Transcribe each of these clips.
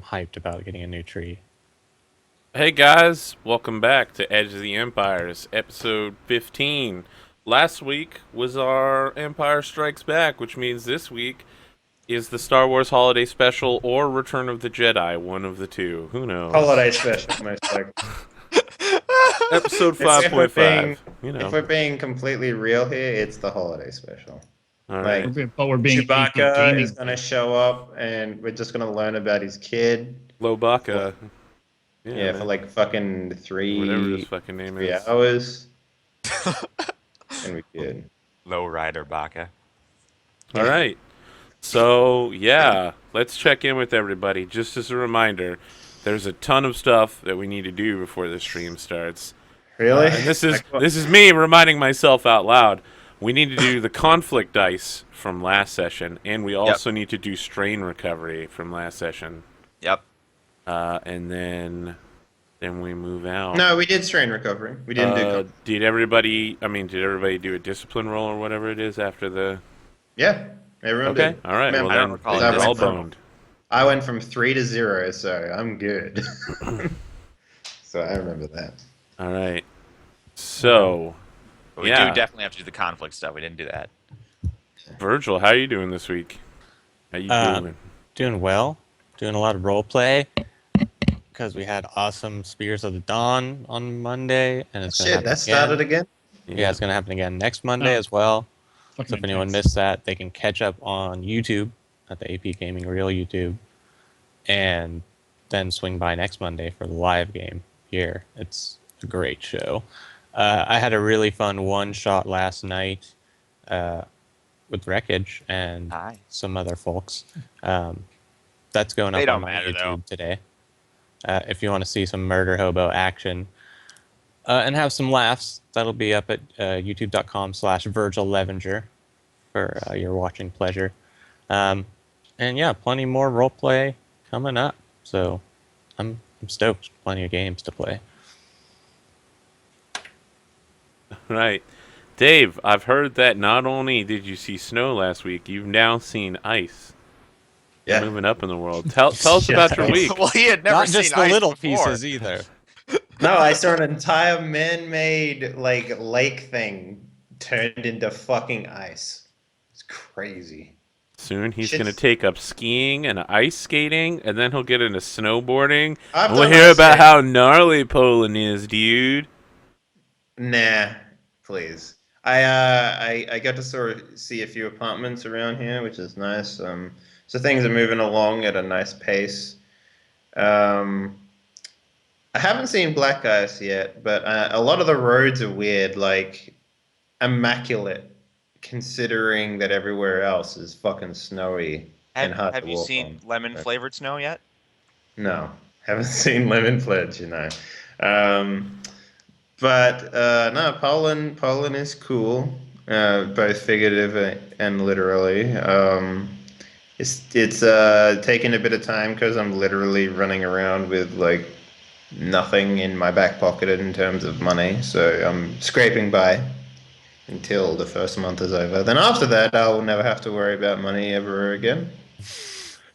I'm hyped about getting a new tree. Hey guys, welcome back to Edge of the Empires, episode 15. Last week was our Empire Strikes Back, which means this week is the Star Wars Holiday Special or Return of the Jedi, one of the two. Who knows? Holiday special, most likely. Episode If we're being 5.5, you if know. we're being completely real here, it's the holiday special. All Like right. But we're being AP Chewbacca gaming. is gonna show up, and we're just gonna learn about his kid. Lobaka. Yeah, for man. like fucking Whatever three his fucking name three is. hours. And we good. Lowrider Baka. All right. So, yeah, let's check in with everybody. Just as a reminder, there's a ton of stuff that we need to do before the stream starts. Really? And this is Like what? this is me reminding myself out loud. We need to do the conflict dice from last session, and we also need to do strain recovery from last session. Yep. And then we move out. No, we did strain recovery. We didn't do. Did everybody do a discipline roll or whatever it is after the? Yeah, everyone Okay, did. all right. Remember, Well, I don't then recall then it. we're all Discipline. boned. I went from 3 to 0, so I'm good. So I remember that. All right. So, But we Yeah. do definitely have to do the conflict stuff. We didn't do that. Virgil, how are you doing this week? How you doing? Doing well. Doing a lot of role play because we had awesome Spears of the Dawn on Monday, and it's gonna Shit, happen that started again. Yeah, it's gonna happen again next Monday Oh. as well. Fucking So if anyone intense. missed that, they can catch up on YouTube at the APGamingREAL YouTube, and then swing by next Monday for the live game here. It's a great show. I had a really fun one-shot last night with Wreckage and Nice. some other folks. That's going They up don't on my matter, YouTube though. today. If you want to see some Murder Hobo action and have some laughs, that'll be up at youtube.com/Virgil Levenger for your watching pleasure. And yeah, plenty more roleplay coming up. So I'm stoked. Plenty of games to play. Right. Dave, I've heard that not only did you see snow last week, you've now seen ice Yeah. moving up in the world. Tell us about your week. Well, he had never Not seen just the ice little before. pieces either. No, I saw an entire man-made like lake thing turned into fucking ice. It's crazy. Soon he's Shit's- going to take up skiing and ice skating, and then he'll get into snowboarding. I've We'll done hear ice about skating. how gnarly Poland is, dude. Nah, please. I got to sort of see a few apartments around here, which is nice. So things are moving along at a nice pace. I haven't seen black ice yet, but a lot of the roads are weird, like immaculate, considering that everywhere else is fucking snowy and hard Have to you walk seen on. lemon flavored snow yet? No, haven't seen Lemon Pledge, you know. But no, Poland is cool, both figurative and literally. It's taking a bit of time because I'm literally running around with like nothing in my back pocket in terms of money, so I'm scraping by until the first month is over. Then after that, I'll never have to worry about money ever again.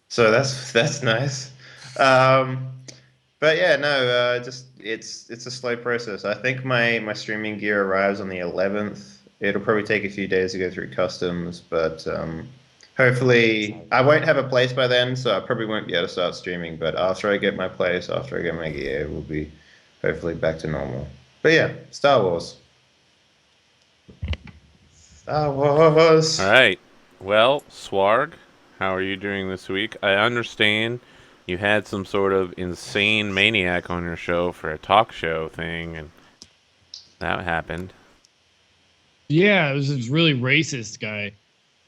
So that's nice. But yeah, no, just it's a slow process. I think my streaming gear arrives on the 11th. It'll probably take a few days to go through customs, but hopefully I won't have a place by then, so I probably won't be able to start streaming. But after I get my place, after I get my gear, we'll be hopefully back to normal. But yeah, Star Wars. Star Wars. All right. Well, Swarg, how are you doing this week? I understand you had some sort of insane maniac on your show for a talk show thing, and that happened. Yeah, it was this really racist guy.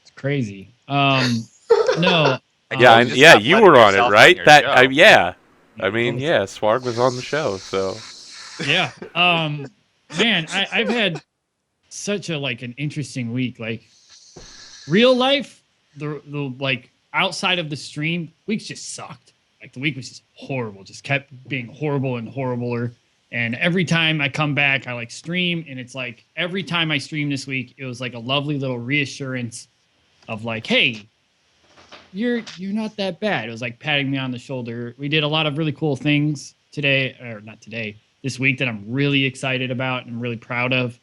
It's crazy. No. Yeah, just yeah, stop you letting were on it, yourself on right? your That, show. yeah. I mean, yeah, Swarg was on the show, so Yeah. Man, I've had such a an interesting week. Like real life, the like outside of the stream, weeks just sucked. Like the week was just horrible. Just kept being horrible and horribler. And every time I come back, I stream, and it's like every time I stream this week, it was like a lovely little reassurance of like, hey, you're not that bad. It was like patting me on the shoulder. We did a lot of really cool things today, or not today, this week that I'm really excited about and really proud of.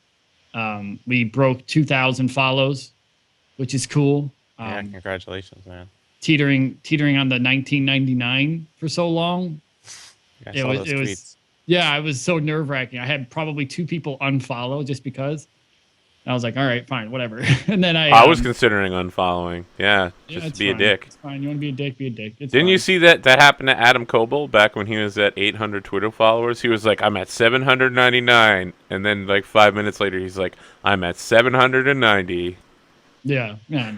We broke 2,000 follows, which is cool. Yeah, congratulations, man. Teetering on the 1999 for so long. I saw those tweets. Yeah, it was so nerve wracking. I had probably 2 people unfollow just because. I was like, all right, fine, whatever. And then I was considering unfollowing. Yeah, just it's be fine. a dick. It's fine. You want to be a dick, be a dick. It's Didn't fine. you see that happened to Adam Coble back when he was at 800 Twitter followers? He was like, I'm at 799. And then like 5 minutes later, he's like, I'm at 790. Yeah. No.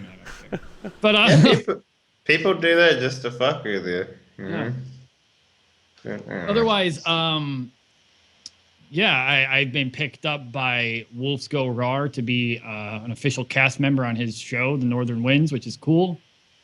But people do that just to fuck with you. Yeah. Otherwise, yeah, I've been picked up by Wolves Go Rar to be an official cast member on his show, The Northern Winds, which is cool.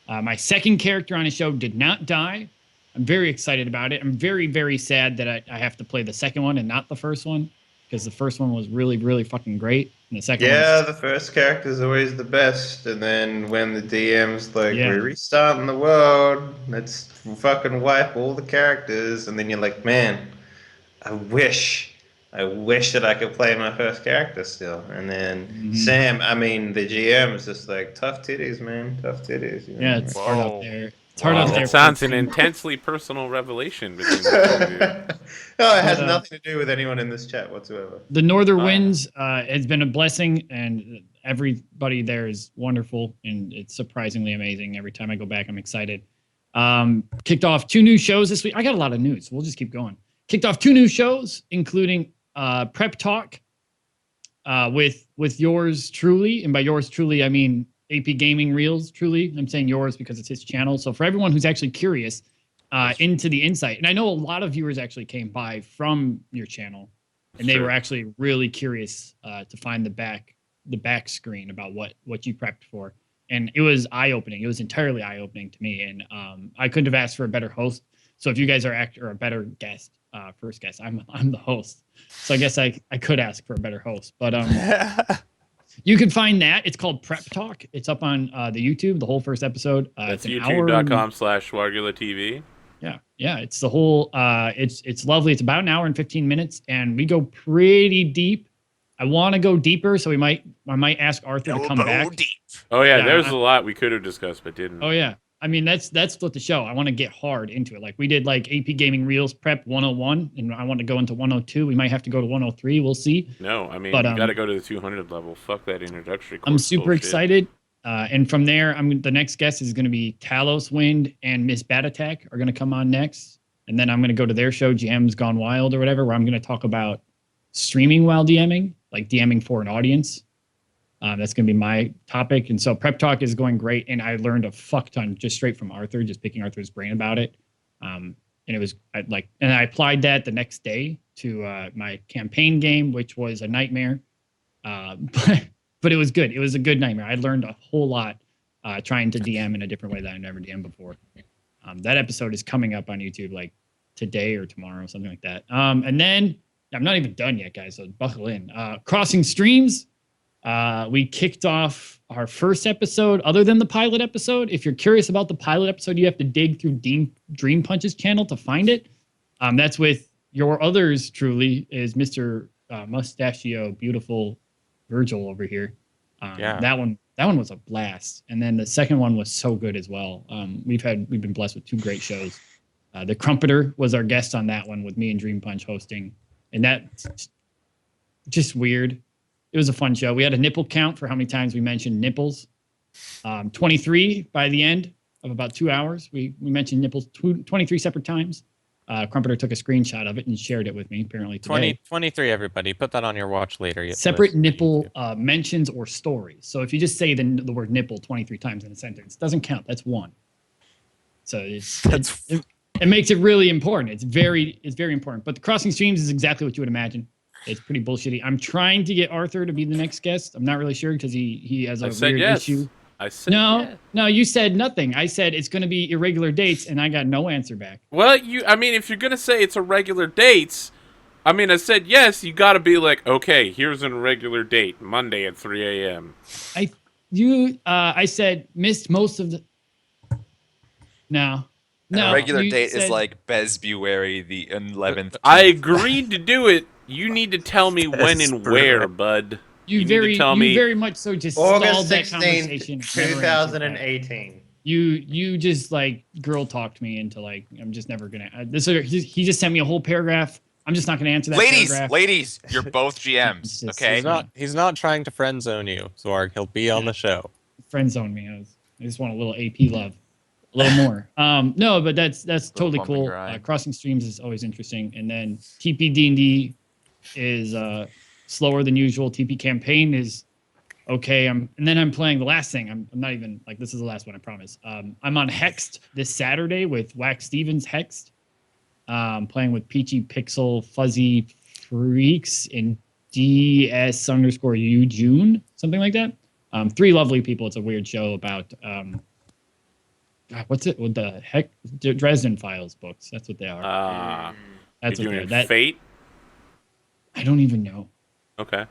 My second character on his show did not die. I'm very excited about it. I'm very, very sad that I have to play the second one and not the first one, because the first one was really, really fucking great. And the second one, the first character is always the best, and then when the DM's like, Yeah. we're restarting the world, let's fucking wipe all the characters, and then you're like, man, I wish that I could play my first character still. And then Sam, the GM is just like, tough titties, man, tough titties. You know? yeah, it's hard out Whoa. there. It's hard out there. That sounds an intensely personal revelation between the two of you. No, it has nothing to do with anyone in this chat whatsoever. The Northern Winds has been a blessing, and everybody there is wonderful, and it's surprisingly amazing. Every time I go back, I'm excited. Kicked off 2 new shows this week. I got a lot of news. We'll just keep going. Kicked off 2 new shows, including Prep Talk with yours truly, and by yours truly I mean APGamingREAL's truly. I'm saying yours because it's his channel. So for everyone who's actually curious into the insight, and I know a lot of viewers actually came by from your channel, and they were actually really curious to find the back screen about what you prepped for, and it was eye-opening. It was entirely eye-opening to me, and I couldn't have asked for a better host. So if you guys are a better guest, first guest, I'm the host. So I guess I could ask for a better host, but you can find that. It's called Prep Talk. It's up on the YouTube, the whole first episode. That's it's youtube.com/SchwargulaTV. Yeah. It's the whole. It's lovely. It's about an hour and 15 minutes, and we go pretty deep. I want to go deeper, so I might ask Arthur to come back. Deep. Oh yeah, there's a lot we could have discussed but didn't. Oh yeah. I mean, that's what the show. I want to get hard into it. Like we did like AP Gaming Reels Prep 101, and I want to go into 102. We might have to go to 103. We'll see. No, I mean, But, you got to go to the 200 level. Fuck that introductory course I'm super bullshit. excited. And from there, the next guest is going to be Talos Wind and Miss Bat Attack are going to come on next. And then I'm going to go to their show, GM's Gone Wild or whatever, where I'm going to talk about streaming while DMing, like DMing for an audience. That's going to be my topic. And so Prep Talk is going great. And I learned a fuck ton just straight from Arthur, just picking Arthur's brain about it. And it was and I applied that the next day to my campaign game, which was a nightmare. But it was good. It was a good nightmare. I learned a whole lot trying to DM in a different way that I've never DM'd before. That episode is coming up on YouTube like today or tomorrow, something like that. And then I'm not even done yet, guys. So buckle in. Crossing Streams. We kicked off our first episode other than the pilot episode. If you're curious about the pilot episode, you have to dig through Dream Punch's channel to find it. That's with your others truly is Mr. Mustachio Beautiful Virgil over here. Yeah. That one was a blast. And then the second one was so good as well. We've been blessed with 2 great shows. The Crumpeter was our guest on that one with me and Dream Punch hosting. And that's just weird. It was a fun show. We had a nipple count for how many times we mentioned nipples. 23 by the end of about 2 hours. We mentioned nipples 23 separate times. Crumpeter took a screenshot of it and shared it with me, apparently today. 23, everybody. Put that on your watch later. Separate nipple mentions or stories. So if you just say the word nipple 23 times in a sentence, it doesn't count. That's 1. So it makes it really important. It's very important. But the Crossing Streams is exactly what you would imagine. It's pretty bullshitty. I'm trying to get Arthur to be the next guest. I'm not really sure because he has a weird issue. I said no, you said nothing. I said it's going to be irregular dates, and I got no answer back. Well, if you're gonna say it's irregular dates, I said yes. You got to be like, okay, here's an irregular date, Monday at 3 a.m. I said missed most of the. No. And No. a regular you date is said- like Bezbuary the 11th. I agreed to do it. You need to tell me when and where, bud. You need to tell me. very much so just August stalled that 16th, conversation. Never answered that. 2018. You just like girl talked me into like I'm just never gonna. He just sent me a whole paragraph. I'm just not gonna answer that paragraph. Ladies, you're both It's GMs, just- okay? He's not trying to friend zone you, Zorg. He'll be on the show. Friend zone me. I just want a little AP love, a little more. No, but that's totally bump and cool. grind. Crossing streams is always interesting, and then TP D&D is slower than usual. TP campaign is okay. And then I'm playing the last thing. I'm not even like this is the last one. I promise. I'm on Hexed this Saturday with Wax Stevens Hexed. Playing with Peachy Pixel Fuzzy Freaks and DS_U June, something like that. Three lovely people. It's a weird show about God, what's it? What the heck? Dresden Files books. That's what they are. That's You're what doing they're. That Fate. I don't even know. Okay.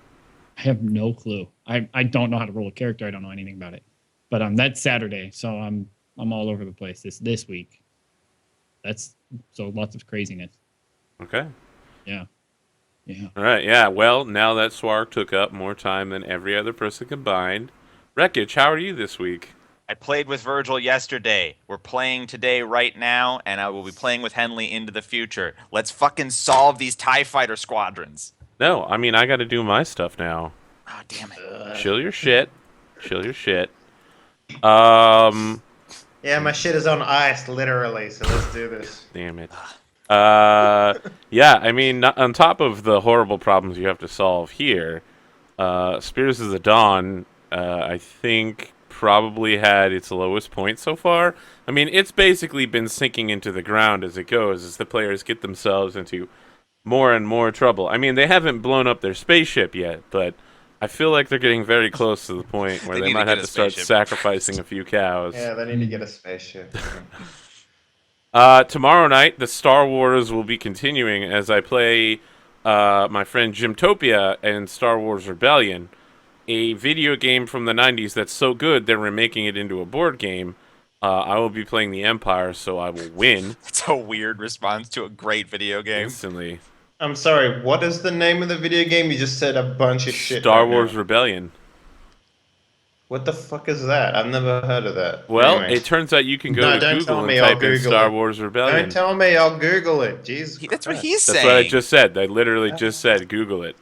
I have no clue. I don't know how to roll a character. I don't know anything about it. But that's Saturday, so I'm all over the place this week. That's so lots of craziness. Okay. Yeah. All right. Yeah. Well, now that Swark took up more time than every other person combined, Wreckage, how are you this week? I played with Virgil yesterday. We're playing today right now, and I will be playing with Henley into the future. Let's fucking solve these TIE fighter squadrons. No, I mean I got to do my stuff now. Oh, damn it. Chill your shit. Chill your shit. Yeah, my shit is on ice, literally. So let's do this. Damn it. Yeah, I mean, on top of the horrible problems you have to solve here, Spears of the Dawn, I think, probably had its lowest point so far. I mean, it's basically been sinking into the ground as it goes, as the players get themselves into more and more trouble. I mean, they haven't blown up their spaceship yet, but I feel like they're getting very close to the point where They they need to might get have a to start spaceship. sacrificing a few cows. Yeah, they need to get a spaceship. Tomorrow night, the Star Wars will be continuing as I play my friend Jimtopia and Star Wars Rebellion, a video game from the 90s that's so good they're remaking it into a board game. I will be playing the Empire, so I will win That's a weird response to a great video game. instantly. I'm sorry, what is the name of the video game? You just said a bunch of shit. Star right Wars now. Rebellion. What the fuck is that? I've never heard of that. Well, Anyways. it turns out you can go No, to don't Google tell and me, I'll type in Google Star it. Wars Rebellion. Don't tell me, I'll Google it. Jeez. That's what Christ. he's That's saying. what I just said. I literally just said Google it.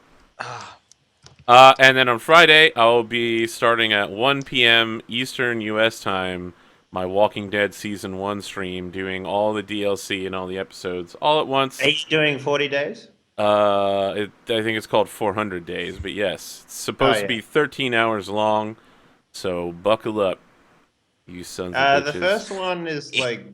And then on Friday, I'll be starting at 1 p.m. Eastern U.S. time, my Walking Dead Season 1 stream, doing all the DLC and all the episodes all at once. Are you doing 40 days? I think it's called 400 Days, but yes. It's supposed to be 13 hours long, so buckle up, you sons of bitches. The first one is like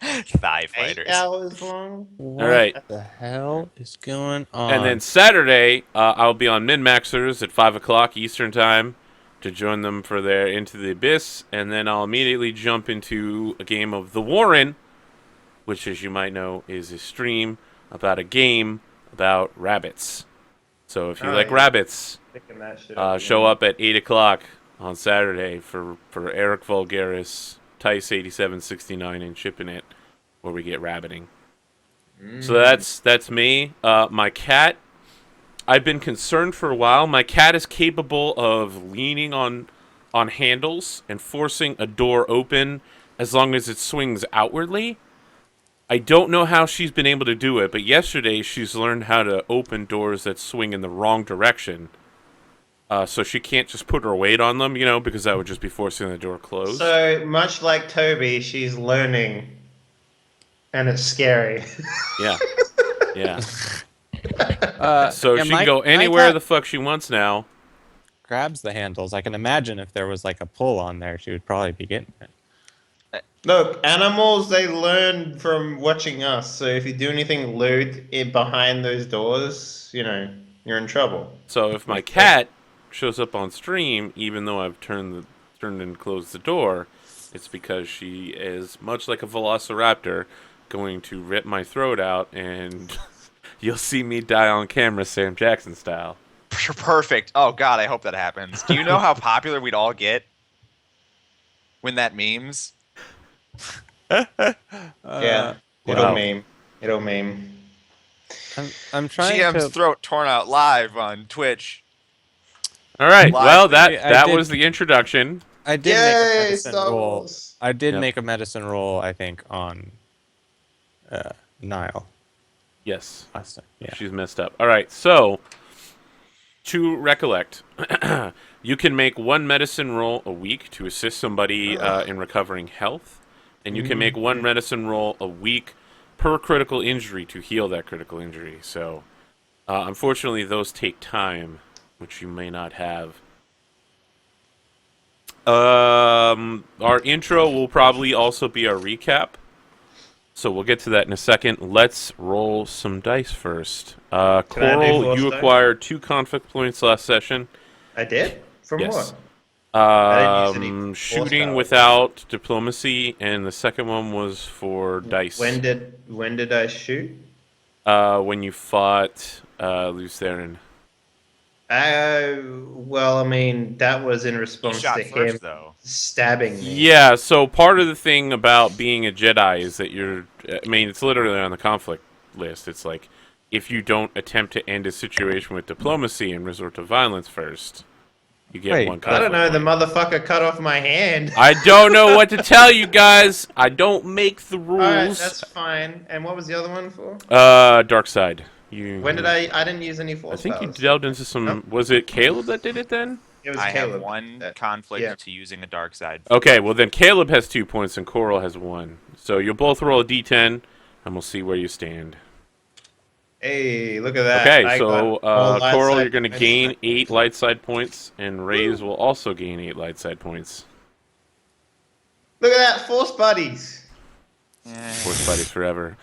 Thigh 8 fighters. hours long. What All right. the hell is going on? And then Saturday, I'll be on Min-Maxers at 5 o'clock Eastern Time to join them for their Into the Abyss. And then I'll immediately jump into a game of The Warren, which, as you might know, is a stream about a game about rabbits. So if you like rabbits, Picking that shit up show up at 8 o'clock on Saturday for Eric Vulgaris, Tice 8769, and Chipping It, where we get rabbiting. So that's me. My cat, I've been concerned for a while. My cat is capable of leaning on handles and forcing a door open as long as it swings outwardly. I don't know how she's been able to do it, but yesterday she's learned how to open doors that swing in the wrong direction. So she can't just put her weight on them, because that would just be forcing the door closed. So much like Toby, she's learning, and it's scary. Yeah. Yeah. So yeah, she my- can go my anywhere cat the fuck she wants now. grabs the handles. I can imagine if there was like a pull on there, she would probably be getting it. Look, animals, they learn from watching us. So if you do anything lewd behind those doors, you're in trouble. So if my cat shows up on stream, even though I've turned and closed the door, it's because she is, much like a velociraptor, going to rip my throat out, and you'll see me die on camera, Sam Jackson style. Perfect. Oh, God, I hope that happens. Do you know how popular we'd all get when that memes? Yeah, it'll Wow. meme. It'll meme. I'm trying GM's to. throat torn out live on Twitch. All right. Live Well, tweet. I that did. was the introduction. I did make a Yay, medicine Star roll. Wars! I did Yep. make a medicine roll. I think on Nile Yes. last time. Yeah. She's messed up. All right. So, to recollect, you can make one medicine roll a week to assist somebody in recovering health, and you can make one medicine roll a week per critical injury to heal that critical injury. So, unfortunately, those take time, which you may not have. Our intro will probably also be our recap. So we'll get to that in a second. Let's roll some dice first. Can I do Coral, force you dice? acquired 2 conflict points last session. I did? From Yes. what? I didn't use any Shooting horsepower. without diplomacy, and the second one was for dice. When did I shoot? When you fought Lutheran. Well, I mean, that was in You response shot to him first, though. stabbing me. Yeah, so part of the thing about being a Jedi is that I mean, it's literally on the conflict list. It's like, if you don't attempt to end a situation with diplomacy and resort to violence first, you get Wait, one I conflict don't know, the point. motherfucker cut off my hand. I don't know what to tell you guys. I don't make the Alright, rules. that's fine. And what was the other one for? Dark side. When did I didn't use any force I think you powers. delved into some. No. Was it Caleb that did it then? It was I Caleb. have one that- conflict yeah. to using a dark side. Okay, well then Caleb has 2 points and Coral has 1. So you'll both roll a d10, and we'll see where you stand. Hey, look at that. Okay, I so got all light Coral, side you're going to points. gain 8 light side points, and Raze will also gain 8 light side points. Look at that, force buddies. Force buddies forever.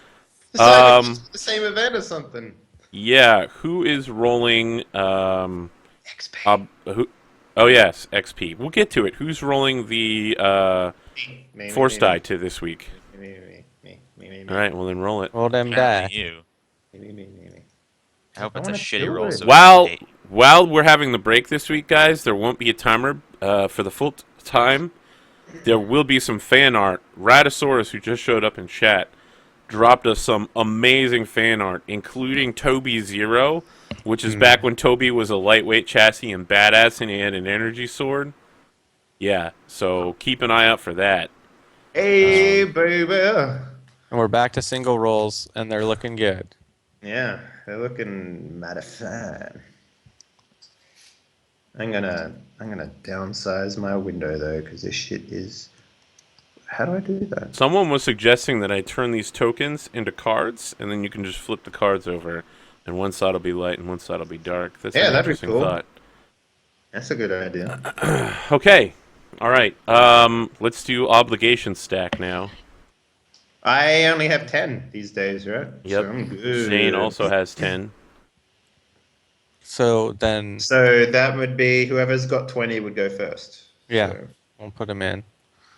It's like it's the same event or something. Yeah, who is rolling? XP. Oh yes, XP. We'll get to it. Who's rolling the Me, force me, die to this week? Me. All right, well then roll it. Roll them Apparently die. you. Me. I hope I it's a wanna shitty do roll. it. So While we're having the break this week, guys, there won't be a timer for the full time. There will be some fan art. Ratosaurus, who just showed up in chat, dropped us some amazing fan art, including Toby Zero, which is back when Toby was a lightweight chassis and badass and he had an energy sword. Yeah, so keep an eye out for that. Hey, baby. And we're back to single rolls, and they're looking good. Yeah, they're looking mighty fine. I'm gonna downsize my window though, because this shit is. How do I do that? Someone was suggesting that I turn these tokens into cards, and then you can just flip the cards over, and one side will be light and one side will be dark. That's Yeah, an that'd be interesting cool. thought. That's a good idea. Okay, all right. Let's do obligation stack now. I only have 10 these days, right? Yep. So I'm good. Zane also has 10. So then, So that would be whoever's got 20 would go first. yeah, So- we'll put them in.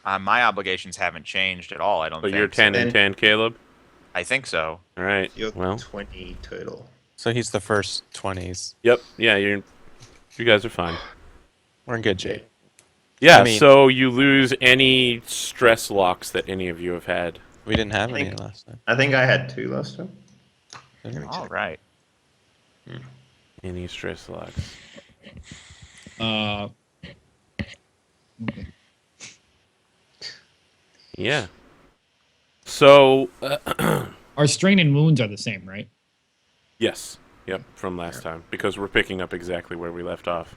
my obligations haven't changed at all. I don't But think. you're 10 so. and 10, Caleb. I think so. All right. You're Well, 20 total. So he's the first 20s. yep. Yeah, you guys are fine. We're in good shape. Yeah. I mean- So you lose any stress locks that any of you have had. We didn't have any Think- last time. I think I had 2 last time. All right. Any stress locks. Okay. Yeah. So Our strain and wounds are the same, right? yes. Yep. From last time, because we're picking up exactly where we left off.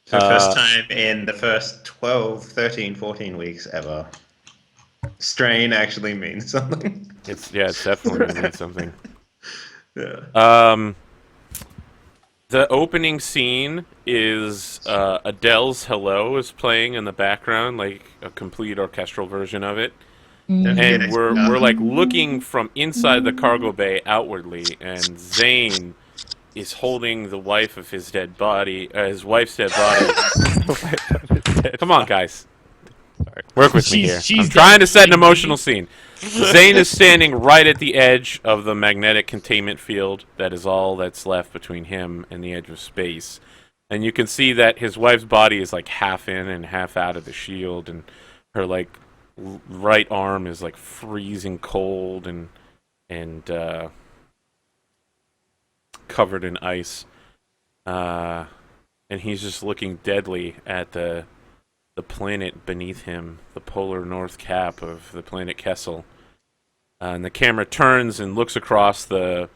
For the first time in the first 12, 13, 14 weeks ever. Strain actually means something. It's definitely gonna mean something. Yeah. The opening scene is Adele's "Hello" is playing in the background, like a complete orchestral version of it. And we're like looking from inside the cargo bay outwardly, and Zane is holding the wife of his dead body, his wife's dead body. Come on, guys. Work with me here. She's I'm trying to set an dead. emotional scene. Zane is standing right at the edge of the magnetic containment field. That is all that's left between him and the edge of space. And you can see that his wife's body is like half in and half out of the shield, and her like right arm is like freezing cold and covered in ice. And he's just looking deadly at the planet beneath him, the polar north cap of the planet Kessel. And the camera turns and looks across the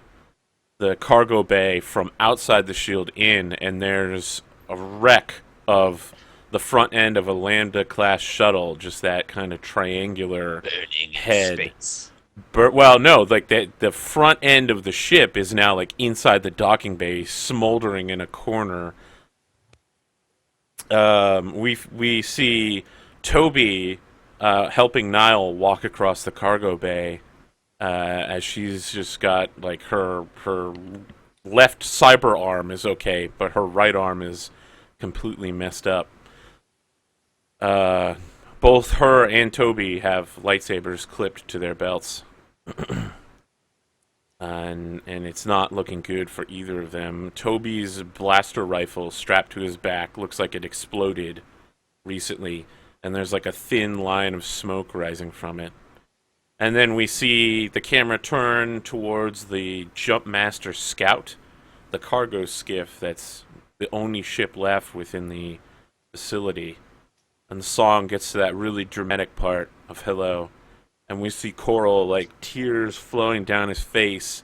cargo bay from outside the shield in, and there's a wreck of the front end of a Lambda-class shuttle, just that kind of triangular Burning head. in space. Well, no, like the front end of the ship is now like inside the docking bay, smoldering in a corner. We see Toby helping Niall walk across the cargo bay, as she's just got like her left cyber arm is okay, but her right arm is completely messed up. Both her and Toby have lightsabers clipped to their belts. And it's not looking good for either of them. Toby's blaster rifle strapped to his back looks like it exploded recently, and there's like a thin line of smoke rising from it. And then we see the camera turn towards the Jumpmaster Scout, the cargo skiff that's the only ship left within the facility. And the song gets to that really dramatic part of Hello. And we see Coral, like, tears flowing down his face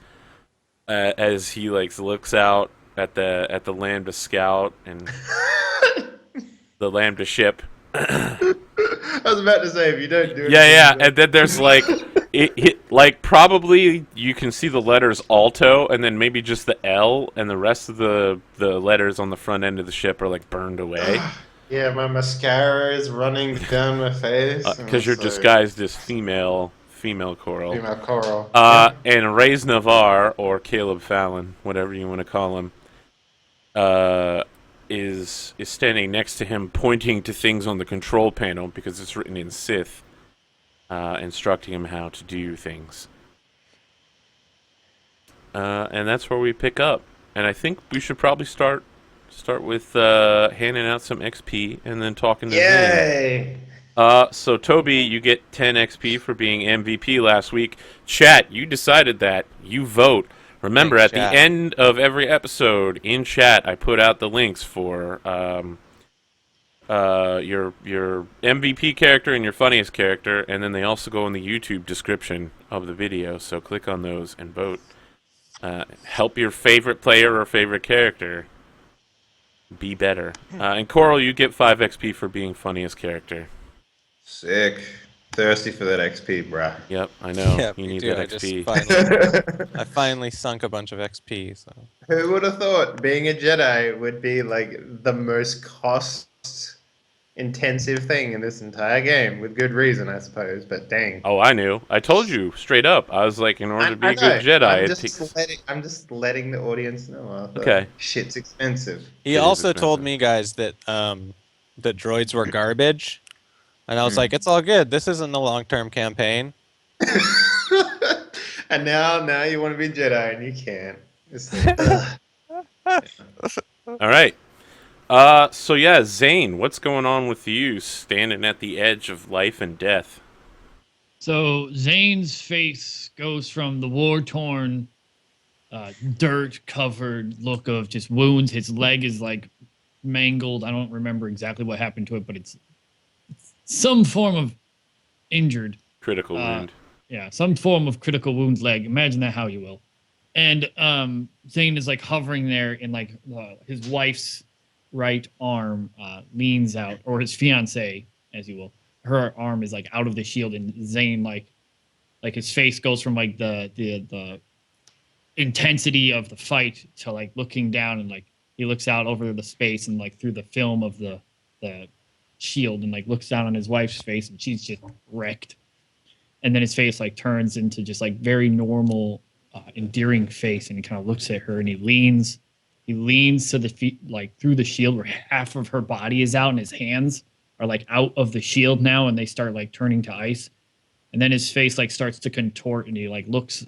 as he, like, looks out at the Lambda Scout and the Lambda ship. I was about to say, if you don't do it, Yeah, and then there's like, like probably you can see the letters Alto, and then maybe just the L, and the rest of the letters on the front end of the ship are like burned away. Yeah, my mascara is running down my face. Because you're disguised as female Coral. Female Coral. And Reyes Navarre, or Caleb Fallon, whatever you want to call him, is standing next to him, pointing to things on the control panel because it's written in Sith, instructing him how to do things. And that's where we pick up. And I think we should probably start with handing out some XP and then talking to Zane. Yay! So Toby, you get 10 XP for being MVP last week. Chat, you decided that. You vote. Remember, Thanks, at chat. the end of every episode, in chat, I put out the links for your MVP character and your funniest character, and then they also go in the YouTube description of the video, so click on those and vote. Help your favorite player or favorite character be better. And Coral, you get 5 XP for being funniest character. Sick. Thirsty for that XP, bruh. Yep, I know. Yeah, you me need too. that XP. I finally sunk a bunch of XP. So Who would have thought being a Jedi would be like the most cost-intensive thing in this entire game? With good reason, I suppose. But dang. Oh, I knew. I told you straight up. I was like, in order to be a good Jedi, I'm just letting the audience know, Arthur. Okay. Shit's expensive. he It is also told expensive. me, guys, that the droids were garbage, and I was like, it's all good. This isn't a long-term campaign. And now you want to be Jedi and you can't. It's like, ugh. All right. So yeah, Zane, what's going on with you standing at the edge of life and death? So Zane's face goes from the war-torn, dirt-covered look of just wounds. His leg is like mangled. I don't remember exactly what happened to it, but it's some form of injured. Critical wound. Yeah, some form of critical wound leg. Imagine that how you will. And Zane is like hovering there, and like his wife's right arm leans out, or his fiance, as you will. Her arm is like out of the shield, and Zane like his face goes from like the intensity of the fight to like looking down, and like he looks out over the space and like through the film of the shield, and like looks down on his wife's face, and she's just wrecked. And then his face like turns into just like very normal, endearing face, and he kind of looks at her, and he leans to the feet, like through the shield where half of her body is out, and his hands are like out of the shield now, and they start like turning to ice. And then his face like starts to contort, and he like looks,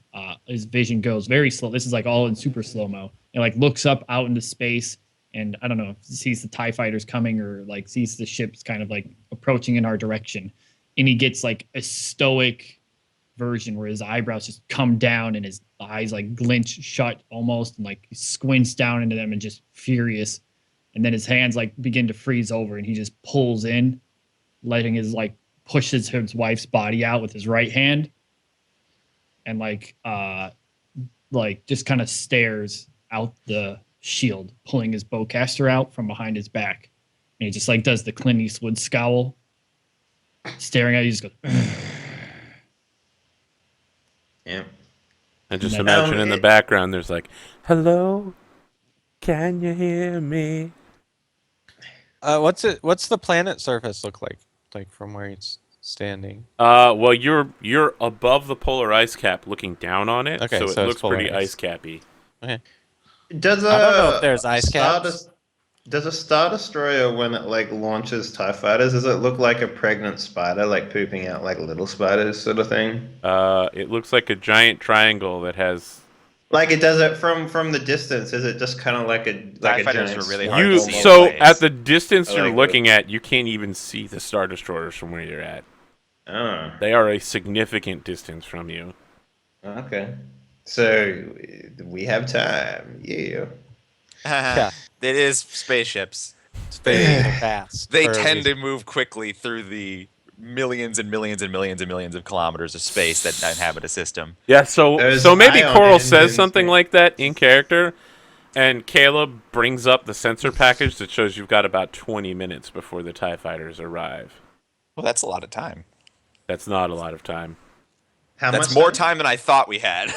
his vision goes very slow. This is like all in super slow-mo. And like looks up out into space, and I don't know, sees the TIE fighters coming, or like sees the ships kind of like approaching in our direction. and he gets like a stoic version where his eyebrows just come down and his eyes like glint shut almost, and like he squints down into them and just furious. And then his hands like begin to freeze over, and he just pulls in, letting his like pushes his wife's body out with his right hand, and like just kind of stares out the shield, pulling his bowcaster out from behind his back. And he just like does the Clint Eastwood scowl, staring at you, just goes. Yeah. And just And imagine in the background, there's like, "Hello, can you hear me?" What's the planet surface look like? Like from where he's standing? Well, you're above the polar ice cap, looking down on it, Okay, so so it it's looks pretty polar ice ice. cappy. Okay. Does I don't know if there's ice Star caps. Does a Star Destroyer, when it like launches TIE fighters, does it look like a pregnant spider, like pooping out like little spiders, sort of thing? It looks like a giant triangle that has. Like it does it from the distance. Is it just kind of like a TIE a fighters giant are really swarm hard to You see in so space. at the distance I you're like looking it. at, you can't even see the Star Destroyers from where you're at. Oh, They are a significant distance from you. okay. So we have time. Yeah. Yeah. It is spaceships. Space fast. They for a tend reason. to move quickly through the millions and millions and millions and millions of kilometers of space that inhabit a system. Yeah, so Those maybe ion Coral engines, says something man. like that in character, and Caleb brings up the sensor package that shows you've got about 20 minutes before the TIE fighters arrive. Well, that's a lot of time. That's not a lot of time. How That's much more time than I thought we had.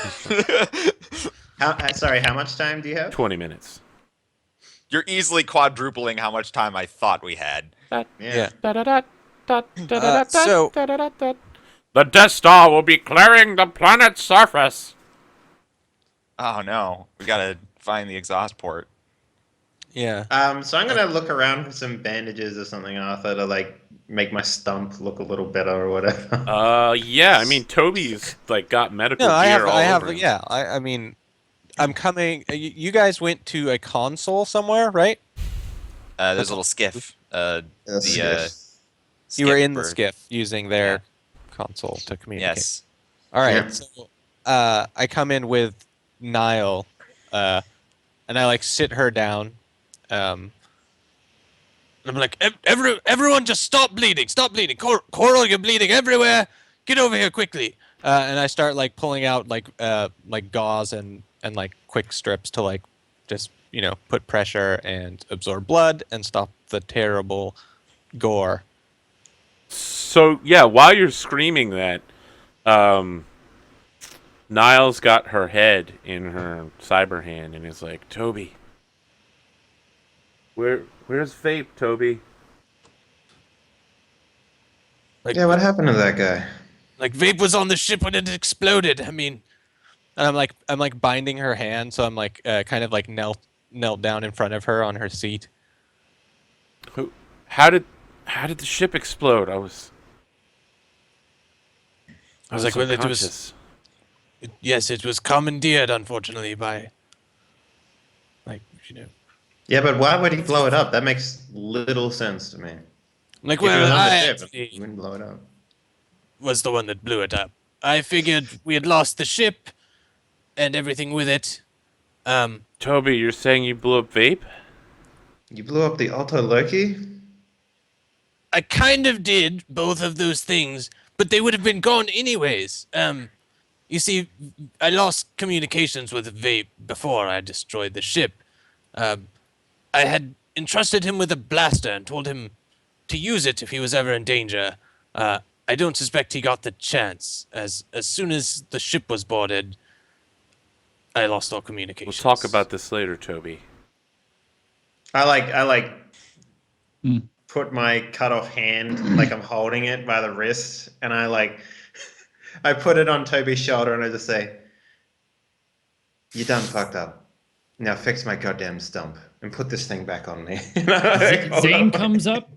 Sorry, how much time do you have? 20 minutes. You're easily quadrupling how much time I thought we had. Yeah. So So- the Death Star will be clearing the planet's surface. Oh no, we gotta find the exhaust port. Yeah. So I'm gonna look around for some bandages or something, Arthur, to like make my stump look a little better or whatever. Yeah, I mean Toby's like got medical No, gear all I have. over him. Yeah. I mean, I'm coming. You guys went to a console somewhere, right? There's a little skiff. You were in the bird. skiff using their console to communicate. Yes. All right. Yeah. So I come in with Niall, and I like sit her down. And I'm like, everyone, just stop bleeding! Stop bleeding! Coral, you're bleeding everywhere! Get over here quickly! And I start like pulling out like gauze and like quick strips to like just put pressure and absorb blood and stop the terrible gore. So yeah, while you're screaming that, Niall's got her head in her cyber hand and is like, Toby, where's Vape, Toby? Like, Yeah, what happened to that guy? like Vape was on the ship when it exploded. I mean, and I'm like binding her hand, so I'm like kind of like knelt down in front of her on her seat. How did the ship explode? I was like, well, it was. unconscious. Yes, it was commandeered, unfortunately, by like Yeah, but why would he blow it up? That makes little sense to me. like If he was well, on the I ship, actually he wouldn't blow it up. was the one that blew it up. I figured we had lost the ship and everything with it. Toby, you're saying you blew up Vape? You blew up the Alto Loki? I kind of did both of those things, but they would have been gone anyways. You see, I lost communications with Vape before I destroyed the ship. I had entrusted him with a blaster and told him to use it if he was ever in danger. I don't suspect he got the chance. As soon as the ship was boarded, I lost all We'll communications. talk about this later, Toby. I like put my cut off hand, like I'm holding it by the wrist, and I put it on Toby's shoulder and I just say, "You done fucked up. Now fix my goddamn stump and put this thing back on me." Zane comes up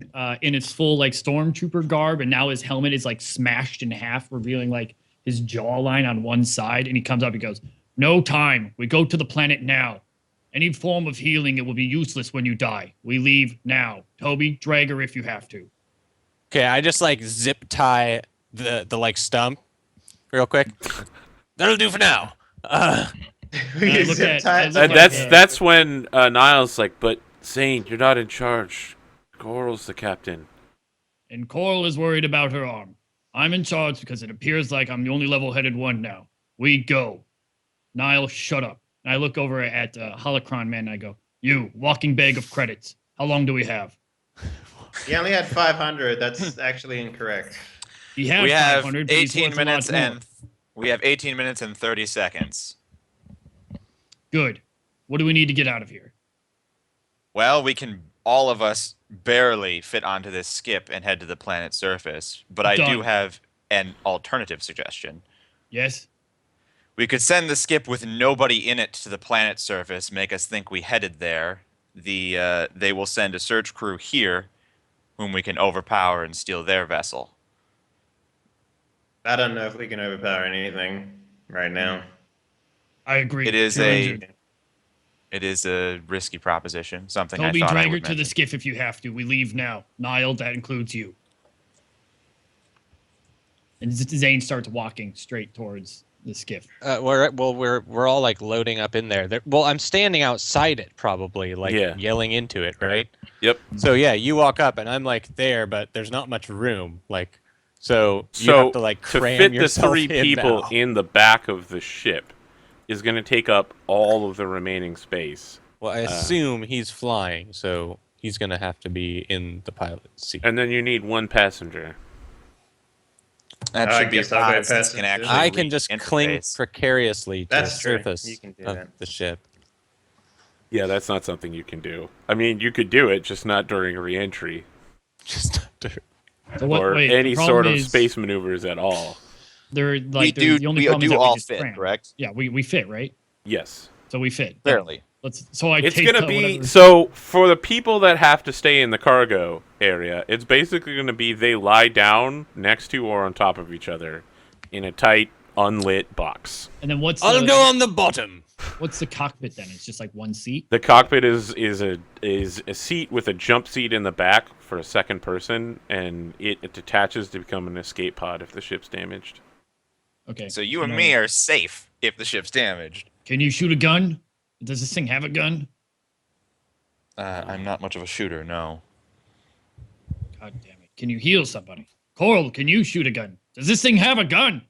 in his full like stormtrooper garb, and now his helmet is like smashed in half, revealing like his jawline on one side. And he comes up, he goes, "No time. We go to the planet now. Any form of healing, it will be useless when you die. We leave now. Toby, drag her if you have to." Okay, I just like zip tie the like stump real quick. That'll do for now. We I use look zip at- tie- I look zip at, That's when Niall's like, but Zane, you're not in charge. Coral's the captain. And Coral is worried about her arm. I'm in charge because it appears like I'm the only level-headed one now. We go. Niall, shut up. And I look over at Holocron Man and I go, you, walking bag of credits. How long do we have? He only had 500. That's actually incorrect. He had We have 500, but he's 18 worth a lot minutes more. and we have 18 minutes and 30 seconds. Good. What do we need to get out of here? Well, we can all of us barely fit onto this skip and head to the planet's surface, but I do Done. have an alternative suggestion. Yes? We could send the skip with nobody in it to the planet's surface, make us think we headed there. They will send a search crew here, whom we can overpower and steal their vessel. I don't know if we can overpower anything right now. I agree. It is You're a injured. it is a risky proposition. Something Toby, I thought I drag her would to the mention. skiff if you have to. We leave now. Niall, that includes you. And Zane starts walking straight towards the skiff. We're all like loading up in there. Well, I'm standing outside it probably, like Yeah. yelling into it, right? Yep. So yeah, you walk up and I'm like there, but there's not much room. Like, so you So have to like to cram fit the yourself 3 in people now. in the back of the ship is going to take up all of the remaining space. Well, I assume he's flying, so he's gonna have to be in the pilot's seat. And then you need 1 passenger. That I should be guess I'll go fine since it can passenger. actually I can reach just into cling space. precariously to That's the true. surface You can do of that. the ship. Yeah, that's not something you can do. I mean, you could do it, just not during re-entry Just to, So what, or wait, the any problem sort of is space maneuvers at all. They're like We do the only problem is do that we all just fit, cram. correct? Yeah, we fit, right? Yes. So we fit. Barely. So I It's take going to be whatever- so for the people that have to stay in the cargo area, it's basically going to be they lie down next to or on top of each other in a tight unlit box. And then what's I'll the, go on the bottom. what's the cockpit then? It's just like one seat. The cockpit is a seat with a jump seat in the back for a second person, and it detaches to become an escape pod if the ship's damaged. Okay. So you and then me are safe if the ship's damaged. Can you shoot a gun? Does this thing have a gun? I'm not much of a shooter, no. God damn it. Can you heal somebody? Coral, can you shoot a gun? Does this thing have a gun?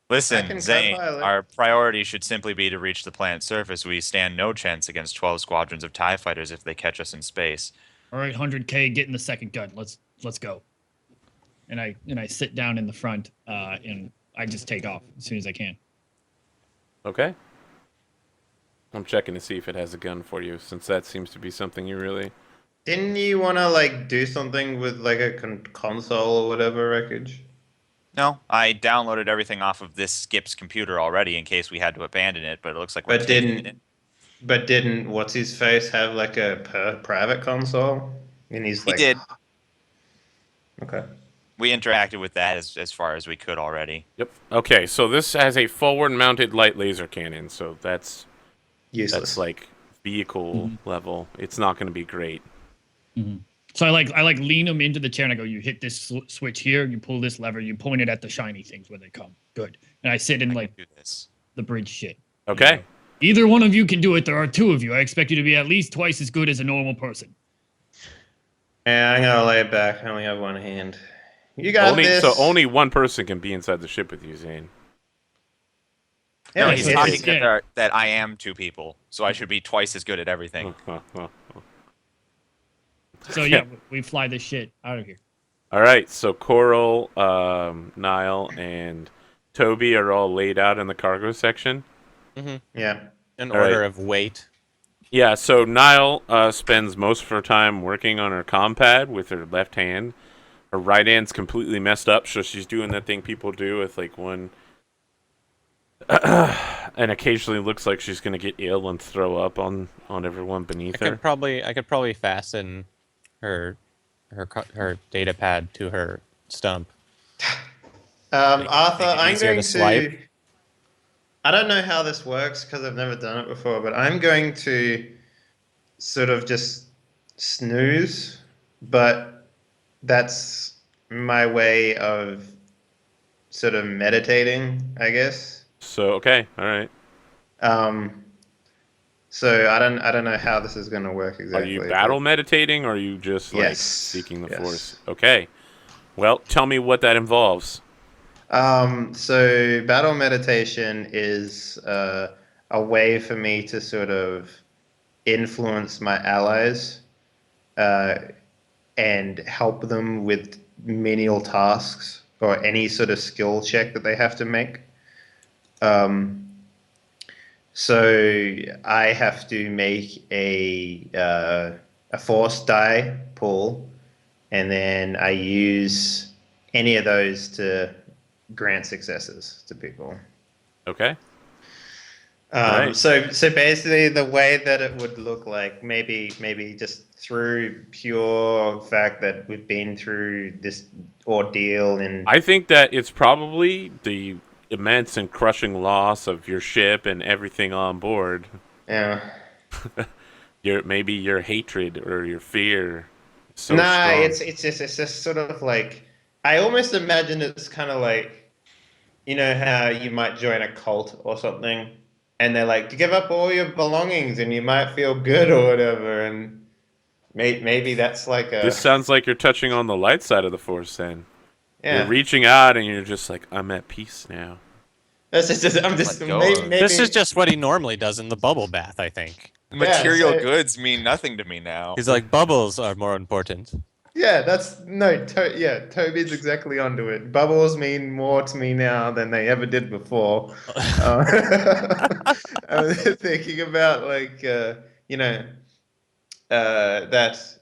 I Listen, can Zane, co-pilot. our priority should simply be to reach the planet's surface. We stand no chance against 12 squadrons of TIE fighters if they catch us in space. All right, 100K, get in the second gun. Let's go. And I sit down in the front, and I just take off as soon as I can. Okay. I'm checking to see if it has a gun for you, since that seems to be something you really... Didn't you want to like do something with like a console or whatever wreckage? No, I downloaded everything off of this skip's computer already in case we had to abandon it, but it looks like we're But taking it. didn't what's his face have like a private console? And he's He like, did. Okay. We interacted with that as far as we could already. Yep. Okay, so this has a forward-mounted light laser cannon, so that's Useless. like vehicle level. It's not going to be great. So I like lean him into the chair and I go, you hit this switch here, you pull this lever, you point it at the shiny things where they come. Good. And I sit in I like can do this. the bridge shit. Okay. Either one of you can do it. There are 2 of you. I expect you to be at least twice as good as a normal person. Yeah, I'm gonna lay it back. I only have one hand. You got this. So only one person can be inside the ship with you, Zane. Yeah, No, Yeah, he's yeah, talking yeah. that I am 2 people, so I should be twice as good at everything. So yeah, we fly this shit out of here. All right, so Coral, Niall, and Toby are all laid out in the cargo section. Yeah. In All order right. of weight. Yeah, so Niall spends most of her time working on her comm pad with her left hand. Her right hand's completely messed up, so she's doing that thing people do with like one... and occasionally looks like she's going to get ill and throw up on everyone beneath her. I could probably fasten her data pad to her stump. Arthur, make it I'm easier going to swipe. to. I don't know how this works because I've never done it before, but I'm going to sort of just snooze, but that's my way of sort of meditating, I guess. So okay, all right. Um, so I don't know how this is going to work Are you exactly, but battle meditating, or are you just like yes, seeking the force? yes. Okay. Well, tell me what that involves. So battle meditation is a way for me to sort of influence my allies uh, and help them with menial tasks or any sort of skill check that they have to make. Um, so I have to make a force die pool, and then I use any of those to grant successes to people. Okay. All right. So basically, the way that it would look like, maybe just through pure fact that we've been through this ordeal, and I think that it's probably the immense and crushing loss of your ship and everything on board. yeah, Maybe your hatred or your fear is so nah, strong. it's just sort of like I almost imagine it's kind of like how you might join a cult or something, and they're like, give up all your belongings and you might feel good or whatever, and maybe that's like This a sounds like you're touching on the light side of the force. Then you're yeah. reaching out and you're just like, I'm at peace now. That's just I'm just Let go maybe, of. maybe This is just what he normally does in the bubble bath, I think. yeah. Material So goods mean nothing to me now. He's like, bubbles are more important. yeah, that's no, yeah. Toby's exactly onto it. Bubbles mean more to me now than they ever did before. I was thinking about like that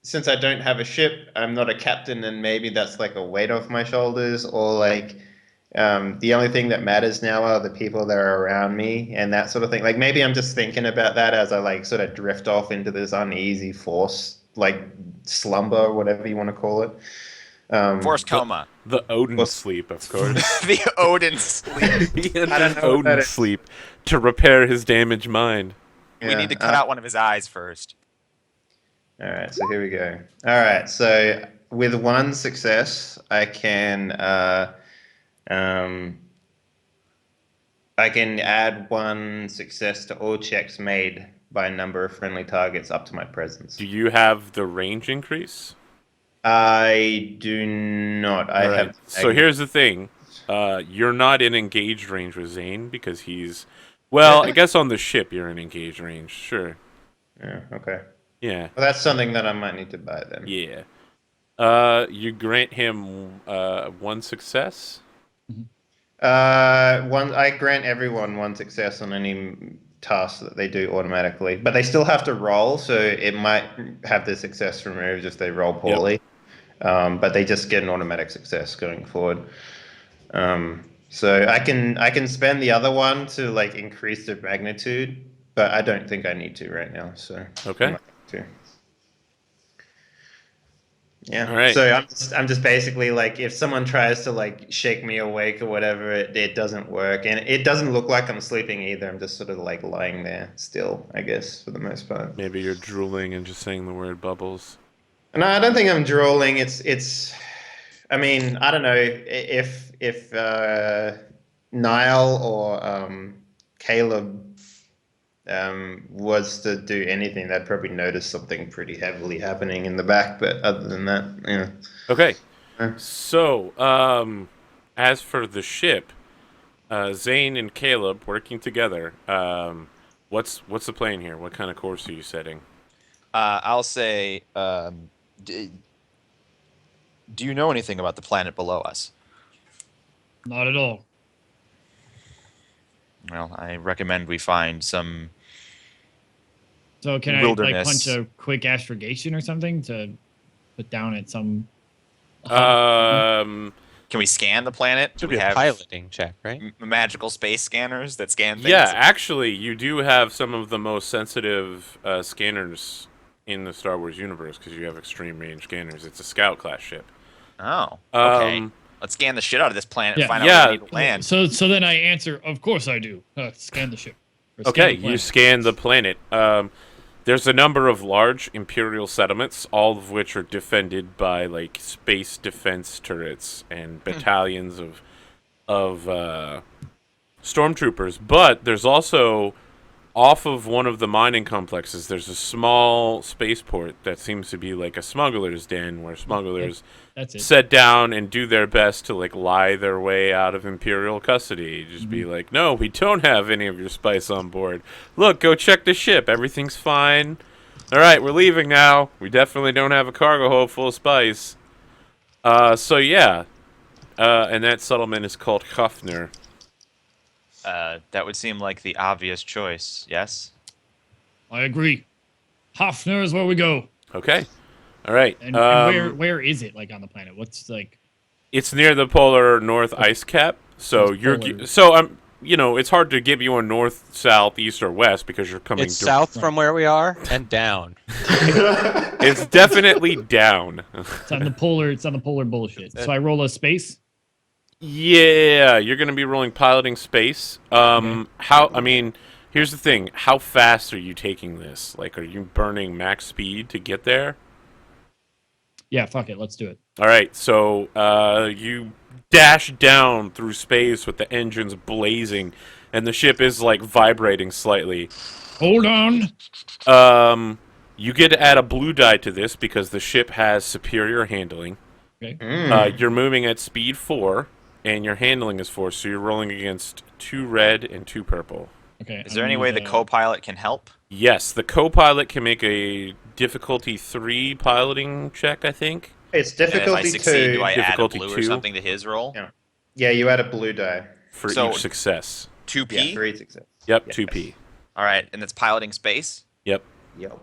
since I don't have a ship, I'm not a captain, and maybe that's like a weight off my shoulders, or like the only thing that matters now are the people that are around me and that sort of thing. Like maybe I'm just thinking about that as I like sort of drift off into this uneasy force, like slumber or whatever you want to call it. Force coma. The Odin Or- sleep, of course. The Odin sleep. He I don't enters know what that Odin is. sleep to repair his damaged mind. We need to cut out one of his eyes first. All right, so here we go. All right, so with one success, um, I can add one success to all checks made by a number of friendly targets up to my presence. Do you have the range increase? I do not. I All right. have. So here's the thing. You're not in engaged range with Zane because he's. Well, I guess on the ship you're in engaged range. Sure. Yeah, okay. Yeah. Well, that's something that I might need to buy then. Yeah. You grant him one success. I grant everyone one success on any task that they do automatically, but they still have to roll, so it might have the success removed if they roll poorly. But they just get an automatic success going forward. So I can spend the other one to like increase the magnitude, but I don't think I need to right now. So Okay. I'm not going to. Yeah. All right. So I'm just basically like if someone tries to like shake me awake or whatever, it doesn't work, and it doesn't look like I'm sleeping either. I'm just sort of like lying there still, I guess, for the most part. Maybe you're drooling and just saying the word bubbles. No, I don't think I'm drooling. It's. I mean, I don't know if Niall or Caleb was to do anything, they'd probably notice something pretty heavily happening in the back. But other than that, yeah. Okay. Uh. So, as for the ship, Zane and Caleb working together. What's the plan here? What kind of course are you setting? I'll say, do you know anything about the planet below us? Not at all. Well, I recommend we find some. So can I like Wilderness. punch a quick astrogation or something to put down at some Um, Can we scan the planet? Do Should we be a have piloting check, right? magical space scanners that scan things? yeah, actually, you do have some of the most sensitive scanners in the Star Wars universe because you have extreme range scanners. It's a scout class ship. Oh, okay. Um, Let's scan the shit out of this planet Yeah. and find out Yeah. where we need to land. So then I answer, of course I do. Scan the ship. Or scan Okay, the you planet. scan the planet. there's a number of large Imperial settlements, all of which are defended by like space defense turrets and battalions of stormtroopers. But there's also off of one of the mining complexes, there's a small spaceport that seems to be like a smuggler's den where smugglers That's it. sit down and do their best to like lie their way out of Imperial custody. Just be like, no, we don't have any of your spice on board. Look, go check the ship. Everything's fine. All right, we're leaving now. We definitely don't have a cargo hold full of spice. So yeah, and that settlement is called Hafner. That would seem like the obvious choice. Yes. I agree. Hafner is where we go. Okay. All right. And where is it, like, on the planet? What's, like... It's near the polar north ice cap. So it's hard to give you a north, south, east, or west because you're coming. It's south from where we are and down. It's definitely down. It's on the polar bullshit. So I roll a space? Yeah, you're gonna be rolling piloting space. Here's the thing. How fast are you taking this? Like, are you burning max speed to get there? Yeah, fuck it. Let's do it. All right, so you dash down through space with the engines blazing, and the ship is like vibrating slightly. Hold on. You get to add a blue die to this because the ship has superior handling. Okay. You're moving at speed 4, and your handling is 4, so you're rolling against 2 red and 2 purple. Okay. Is there any way the co-pilot can help? Yes, the co-pilot can make a difficulty 3 piloting check, I think. It's And if I difficulty succeed, 2. do I add a Difficulty blue 2? or something to his roll? Yeah. Yeah, you add a blue die. For So- each success. 2P? Yeah, 3 success. Yep, Yes. 2p. All right, and it's piloting space? Yep. Yep.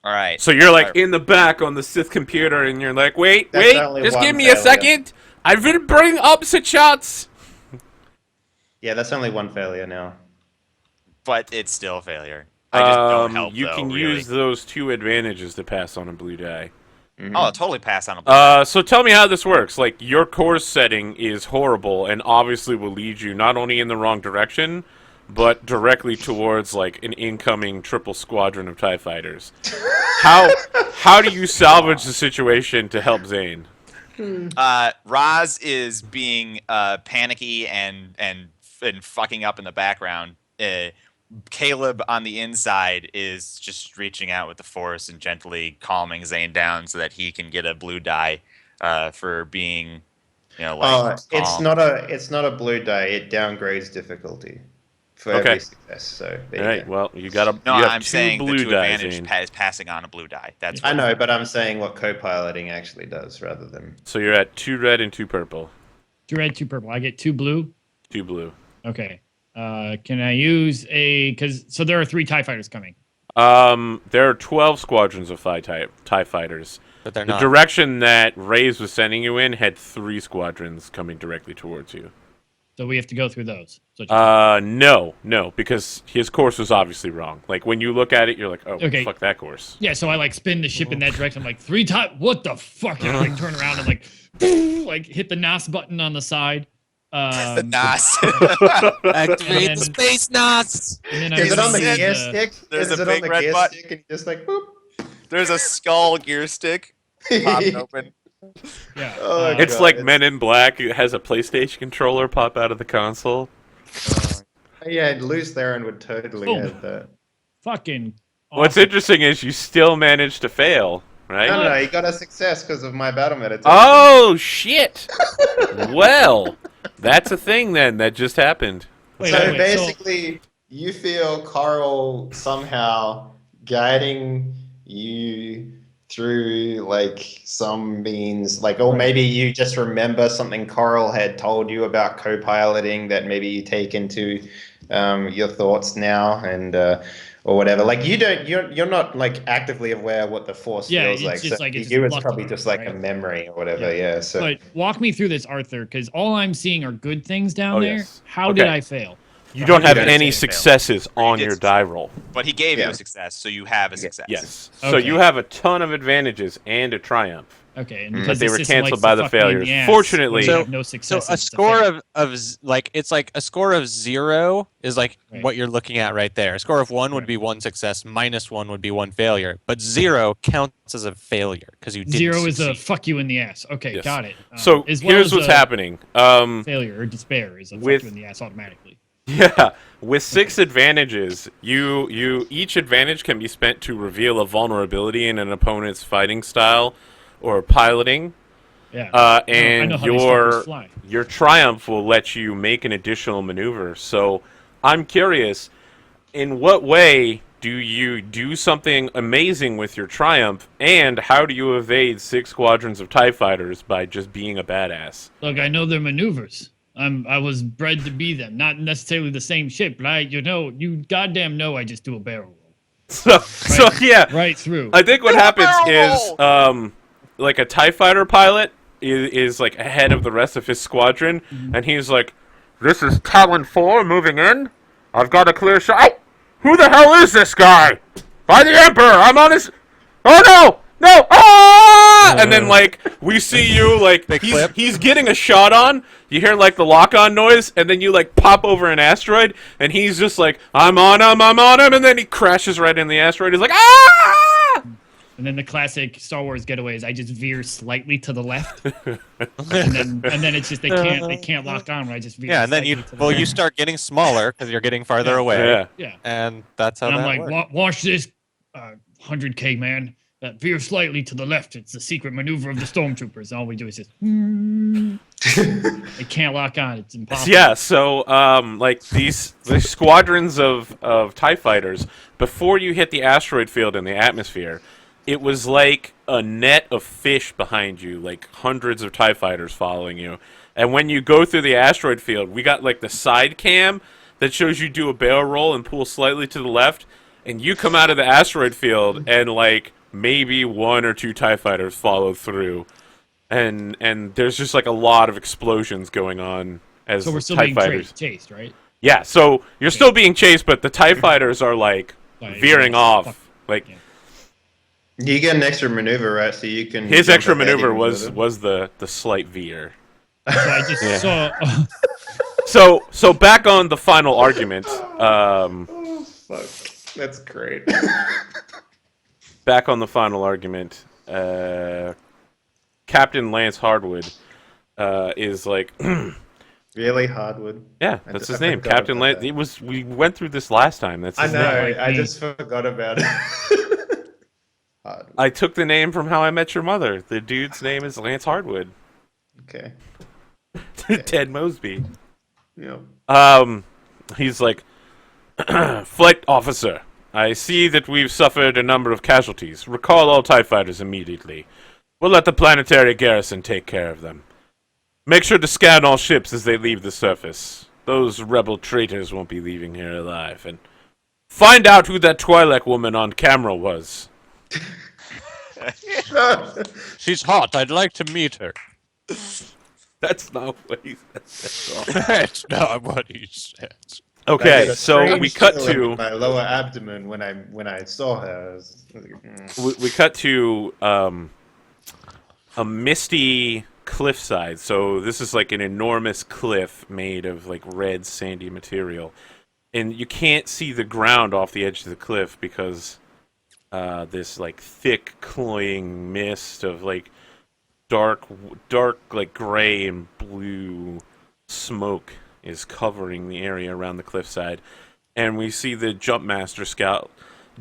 All right. So you're like in the back on the Sith computer, and you're like, wait, That's only just one give me a failure. second. I've been bringing opposite shots. Yeah, that's only one failure now. But it's still a failure. I just don't help, You though, can really. use those 2 advantages to pass on a blue die. Mhm. Oh, I'll totally pass on a blue. So tell me how this works. Like, your course setting is horrible and obviously will lead you not only in the wrong direction, but directly towards, like, an incoming triple squadron of TIE fighters. How do you salvage the situation to help Zane? Roz is being panicky and fucking up in the background. Caleb on the inside is just reaching out with the Force and gently calming Zane down so that he can get a blue die for being, calm. It's not a blue die. It downgrades difficulty for every success. So there All you right, go. well, you got No, you have I'm 2 saying the blue 2 dies, advantage Zane. is passing on a blue die. That's I what know, but I'm saying what co-piloting actually does rather than. So you're at 2 red and 2 purple. 2 red, 2 purple. I get 2 blue. 2 blue. Okay. Can I use so there are 3 TIE fighters coming. There are 12 squadrons of TIE fighters. But they're The not. direction that Reyes was sending you in had 3 squadrons coming directly towards you. So we have to go through those. So No, because his course was obviously wrong. Like, when you look at it, you're like, oh, Okay. fuck that course. yeah, so I like spin the ship in that direction. I'm like 3 TIE. What the fuck? And I like turn around and like hit the NOS button on the side. the NOS. Activate And the then- space NOS. And then I Is it on the use, gear stick? there's Is a it on big the red gear button. stick and you just like boop? There's a skull gear stick popped open. Yeah. Oh, It's God, like it's- Men in Black. It has a PlayStation controller pop out of the console. Yeah, Loose Theron would totally Boom. have that. Fucking. What's awesome. interesting is you still managed to fail, right? No, he got a success because of my battle meditation. Oh, shit! Well, that's a thing then that just happened. Wait, So wait, wait, basically, you feel Carl somehow guiding you through like some means, like, or maybe you just remember something Carl had told you about co-piloting that maybe you take into your thoughts now, and or whatever. Like you're not like actively aware what the Force Yeah, feels it's like. just So like for it's you, it's lucky, probably just like a right? memory or whatever. Yeah. So But walk me through this, Arthur, because all I'm seeing are good things down Oh, there. yes. How did Okay. I fail? You don't you have don't any say fail. successes on did your succeed. die roll. But he gave you Yeah. a success, so you have a success. Yes. So Okay. you have a ton of advantages and a triumph. Okay, and But because they the were system canceled likes by to the fuck me in failures. ass Fortunately- when you So- have no So success. a score it's like a score of 0 is like Right. what you're looking at right there. A score of 1 would Right. be 1 success, -1 would be 1 failure, but 0 counts as a failure because you didn't 0 is a succeed. fuck you in the ass. Okay, Yes. got it. So as well here's as what's a happening. Failure or despair is a with- fuck you in the ass automatically. Yeah, with 6 advantages, you each advantage can be spent to reveal a vulnerability in an opponent's fighting style or piloting. Yeah. I know And how these fuckers fly. your triumph will let you make an additional maneuver. So I'm curious, in what way do you do something amazing with your triumph, and how do you evade 6 squadrons of TIE fighters by just being a badass? Look, I know their maneuvers. I was bred to be them. Not necessarily the same shit, but you goddamn know I just do a barrel roll. So yeah, Right through. I think what Do a happens barrel is, like a TIE fighter pilot is like ahead of the rest of his squadron, Mm-hmm. and he's like, "This is Talon 4 moving in. I've got a clear shot. Oh, who the hell is this guy? By the Emperor, I'm on his. Oh no, no! Ah! And then like we see you like he's getting a shot on. You hear like the lock-on noise, and then you like pop over an asteroid, and he's just like, I'm on him, and then he crashes right in the asteroid. He's like, ah! And then the classic Star Wars getaways, I just veer slightly to the left, and then it's just they can't lock on when I just veer. Yeah, and then slightly to the you left. start getting smaller because you're getting farther Yeah. away, Yeah. Yeah, and that's how and I'm that like, works. watch this, 100K man. Veer slightly to the left. It's the secret maneuver of the stormtroopers. And all we do is just. They can't lock on. It's impossible. Yeah, so like the squadrons of TIE fighters, before you hit the asteroid field in the atmosphere, it was like a net of fish behind you, like hundreds of TIE fighters following you. And when you go through the asteroid field, we got like the side cam that shows you do a barrel roll and pull slightly to the left, and you come out of the asteroid field and like maybe 1 or 2 TIE fighters follow through. And there's just like a lot of explosions going on as So we're still TIE being fighters. chased, right? Yeah, so you're still being chased, but the TIE fighters are like Like, veering yeah, off. fuck. Like Yeah. You get an extra maneuver, right? So you can. his jump extra ahead maneuver even was further. the slight veer. So I just Yeah. saw. So back on the final argument. Oh fuck! That's great. Back on the final argument. Captain Lance Hardwood is like, Really, Hardwood. yeah, I that's d- his I name, forgot Captain about Lance. that. It was we went through this last time. That's I his know. name. Like I me. just forgot about it. Hardwood. I took the name from How I Met Your Mother. The dude's name is Lance Hardwood. Okay. Ted Mosby. Yep. He's like, Flight officer, I see that we've suffered a number of casualties. Recall all TIE fighters immediately. We'll let the planetary garrison take care of them. Make sure to scan all ships as they leave the surface. Those rebel traitors won't be leaving here alive. And find out who that Twi'lek woman on camera was. She's hot. I'd like to meet her. That's not what he said. That's not what he said. I Okay, get a so we strange cut feeling to... in my lower abdomen when I saw her. I was like, we cut to a misty cliffside. So this is like an enormous cliff made of like red sandy material, and you can't see the ground off the edge of the cliff because this like thick cloying mist of like dark like gray and blue smoke is covering the area around the cliffside. And we see the Jumpmaster Scout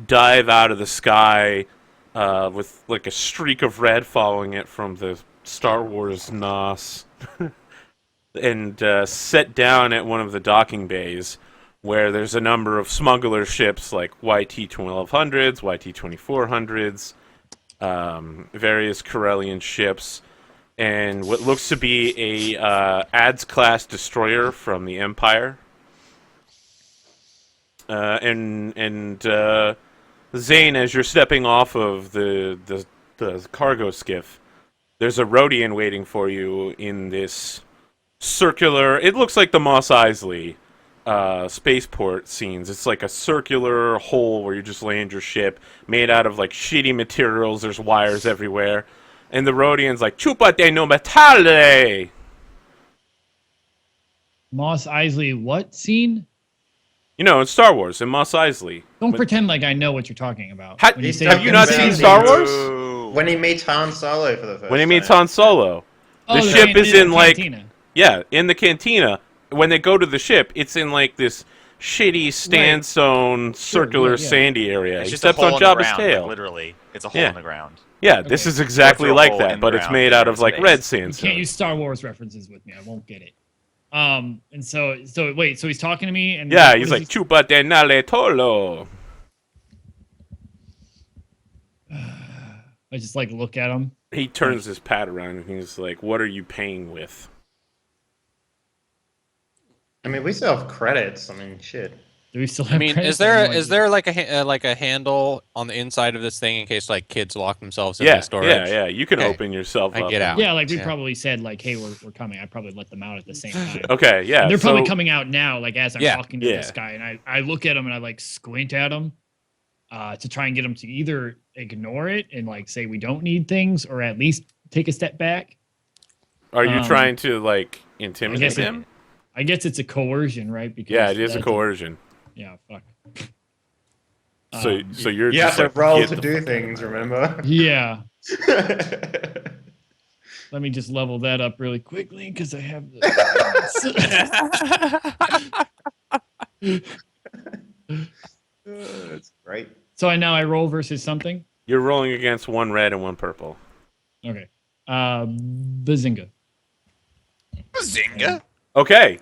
dive out of the sky with like a streak of red following it from the Star Wars NOS and set down at one of the docking bays where there's a number of smuggler ships like YT-1200s, YT-2400s, various Corellian ships, and what looks to be a ADS-class destroyer from the Empire. Zane, as you're stepping off of the cargo skiff, there's a Rhodian waiting for you in this circular... It looks like the Mos Eisley spaceport scenes. It's like a circular hole where you just land your ship, made out of like shitty materials. There's wires everywhere. And the Rhodian's like, Chupa de no metale! Moss Eisley, what scene? You know, in Star Wars, in Mos Eisley. Don't When- pretend like I know what you're talking about. Ha- When you He's say have you talking not about seen the- Star Wars? When he meets Han Solo for the first When he meets time. Han Solo. Oh, The ship is in, like... cantina. Yeah, in the cantina. When they go to the ship, it's in, like, this shitty sandstone, circular, yeah. sandy area. It's He just steps a hole on in the Jabba's ground, tail. like, literally. It's a hole Yeah. in the ground. Yeah, this Okay. is exactly Go through a like hole that, in but the it's ground made and out you're of, in like, space. red You sandstone. can't use Star Wars references with me. I won't get it. And so wait, so he's talking to me and Yeah, what he's does like, Chupa de nale tolo. I just like look at him. He turns his pad around and he's like, what are you paying with? I mean, we still have credits. I mean, shit. Do we still have I mean, credits? is there I have no is idea. there like a handle on the inside of this thing in case like kids lock themselves in Yeah, the storage? yeah. You can Okay. open yourself I up. get out. Yeah, like we Yeah. probably said, like, hey, we're coming. I probably let them out at the same time. Okay, yeah. And they're probably so- coming out now, like as I'm Yeah, talking to yeah. this guy, and I look at him and I like squint at him to try and get him to either ignore it and like say we don't need things, or at least take a step back. Are you Um, trying to, like, I intimidate guess him? I guess it's a coercion, right? Because Yeah, it is a that's coercion. Yeah, fuck. So you're You just have to like, roll "Get to the do fuck out of things, my way." remember? Yeah. Let me just level that up really quickly because I have the. That's great. So I roll versus something. You're rolling against one red and one purple. Okay. Bazinga. Bazinga! Okay.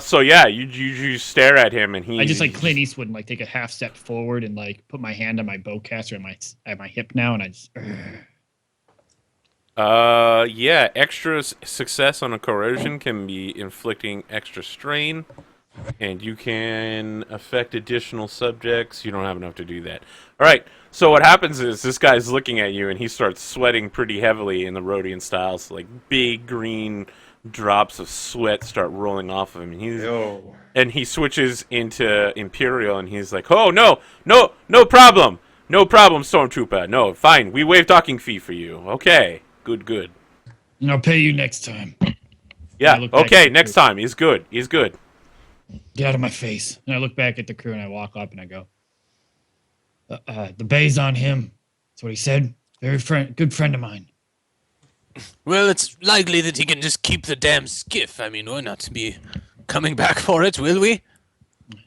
So yeah, you stare at him and he. I just like Clint Eastwood and like take a half step forward and like put my hand on my bowcaster at my hip now and I just. Yeah. Extra success on a corrosion can be inflicting extra strain, and you can affect additional subjects. You don't have enough to do that. All right. So what happens is this guy's looking at you and he starts sweating pretty heavily in the Rhodian style. So like big green drops of sweat start rolling off of him, and Yo. he switches into Imperial, and he's like, "Oh no problem, Stormtrooper. No, fine. We waive docking fee for you. Okay, good. And I'll pay you next time. Yeah, look back okay. at the Next crew. time, he's good. Get out of my face. And I look back at the crew and I walk up and I go, the bay's on him. That's what he said. Good friend of mine. Well, it's likely that he can just keep the damn skiff. I mean, why not be coming back for it, will we?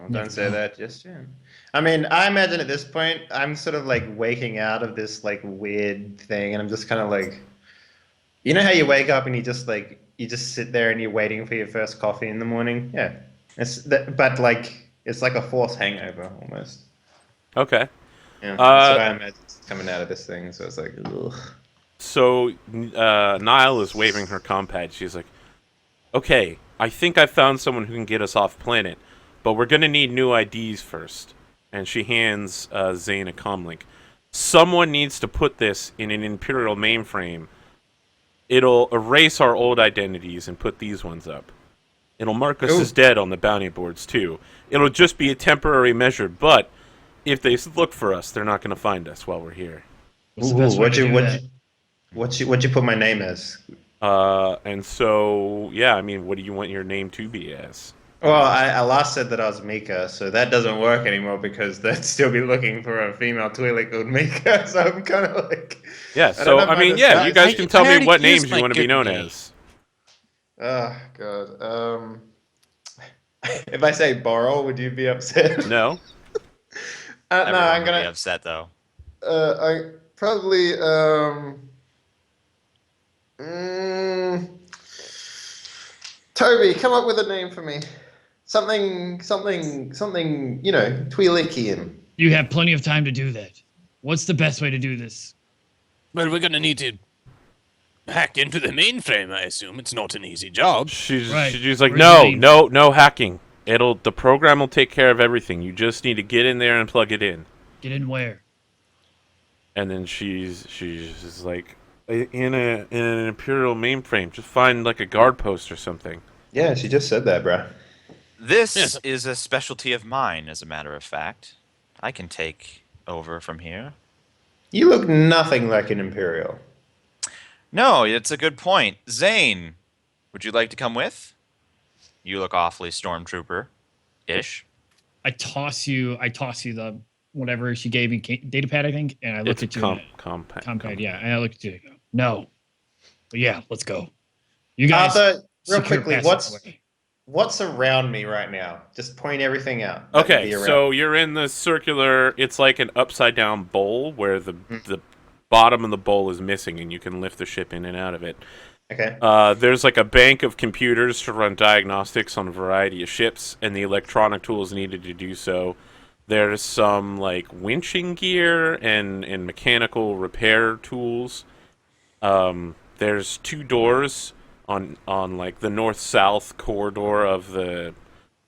Well, don't say that just yet. I mean, I imagine at this point, I'm sort of like waking out of this like weird thing, and I'm just kind of like, you know how you wake up and you just sit there and you're waiting for your first coffee in the morning? Yeah, but like it's like a forced hangover almost. Okay. Yeah, that's what I imagine coming out of this thing. So it's like, ugh. So Nile is waving her compad. She's like, "Okay, I think I found someone who can get us off planet, but we're gonna need new IDs first." And she hands Zane a comlink. Someone needs to put this in an Imperial mainframe. It'll erase our old identities and put these ones up. It'll mark us Ooh. as dead on the bounty boards too. It'll just be a temporary measure, but if they look for us, they're not gonna find us while we're here. What's the best way to do that? What'd you put my name as? And so, yeah, I mean, what do you want your name to be as? Well, I last said that I was Mika, so that doesn't work anymore because they'd still be looking for a female Twi'lek called Mika. So I'm kind of like, Yeah, I so, don't know I mean, if yeah, I you guys I- can tell I me already what used names you my want to be good known name. as. oh god. If I say Boral, would you be upset? No? No, Everyone I'm would be gonna. upset though. I probably mm, Toby, come up with a name for me. Something. You know, Twi'lekian. You have plenty of time to do that. What's the best way to do this? Well, we're gonna need to hack into the mainframe. I assume it's not an easy job. She's Right. like, Where's no, Zane? no hacking. The program will take care of everything. You just need to get in there and plug it in. Get in where? And then she's just like, in an Imperial mainframe, just find like a guard post or something. Yeah, she just said that, bro. This Yes. is a specialty of mine, as a matter of fact. I can take over from here. You look nothing like an Imperial. No, it's a good point. Zane, would you like to come with? You look awfully stormtrooper-ish. I toss you the whatever she gave me, data pad, I think, and I look It's a at you. And compact. yeah, and I look at you. And I go, no, but yeah, let's go. You guys, Arthur, real secure quickly, passageway. what's around me right now? Just point everything out. That would Okay, be around. so you're in the circular. It's like an upside down bowl where the Mm. the bottom of the bowl is missing, and you can lift the ship in and out of it. Okay. There's like a bank of computers to run diagnostics on a variety of ships, and the electronic tools needed to do so. There's some like winching gear and mechanical repair tools. There's 2 doors on like the north-south corridor of the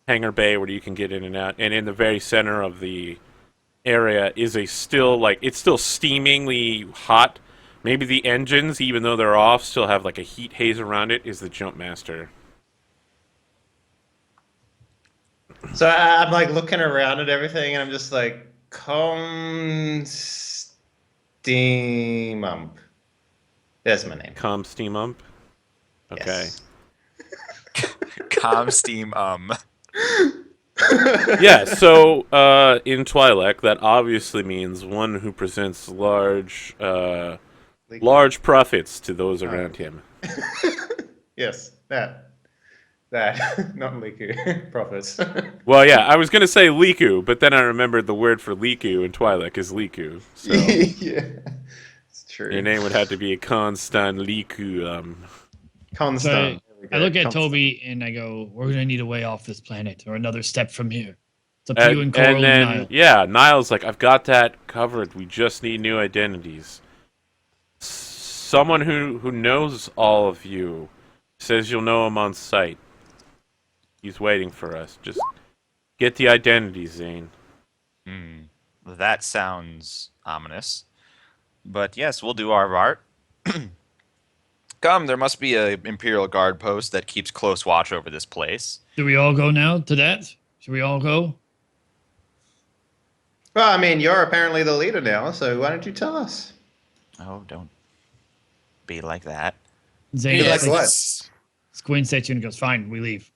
hangar bay where you can get in and out, and in the very center of the area is a still like it's still steamingly hot. Maybe the engines, even though they're off, still have like a heat haze around it. Is the jump master? So I'm like looking around at everything, and I'm just like, come steam ump. There's my name. Com steam ump. Okay. Yes. Com steam Yeah. So in Twi'lek, that obviously means one who presents large profits to those around him. Yes, that, not Liku profits. Well, yeah, I was gonna say Liku, but then I remembered the word for Liku in Twi'lek is Liku. So Yeah, it's true. your name would have to be Constant Liku. Constant. So I look at Toby and I go, we're gonna need a way off this planet or another step from here. It's up to you and Coral and then Nile. yeah, Niall's like, I've got that covered. We just need new identities. Someone who knows all of you says you'll know him on sight. He's waiting for us. Just get the identities, Zane. That sounds ominous. But yes, we'll do our part. Come, there must be a Imperial Guard post that keeps close watch over this place. Do we all go now to that? Should we all go? Well, I mean, you're apparently the leader now, so why don't you tell us? Oh, don't be like that. Zane Like what? squints at you and goes, fine, we leave.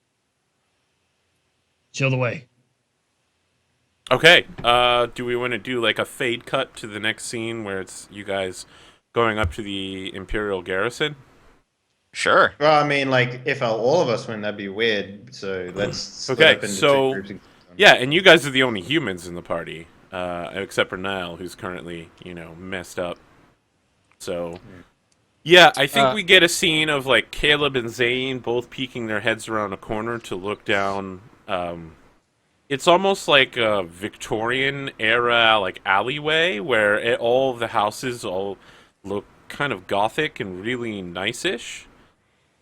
Chill the way. Okay. Do we want to do like a fade cut to the next scene where it's you guys going up to the Imperial garrison? Sure. Well, I mean, like, if all of us win, that'd be weird. So let's split Okay, up into so- 2 groups. And Yeah, and you guys are the only humans in the party, except for Niall, who's currently, messed up. So, yeah, I think we get a scene of like Caleb and Zane both peeking their heads around a corner to look down. It's almost like a Victorian era like alleyway where all of the houses all look kind of gothic and really nice-ish.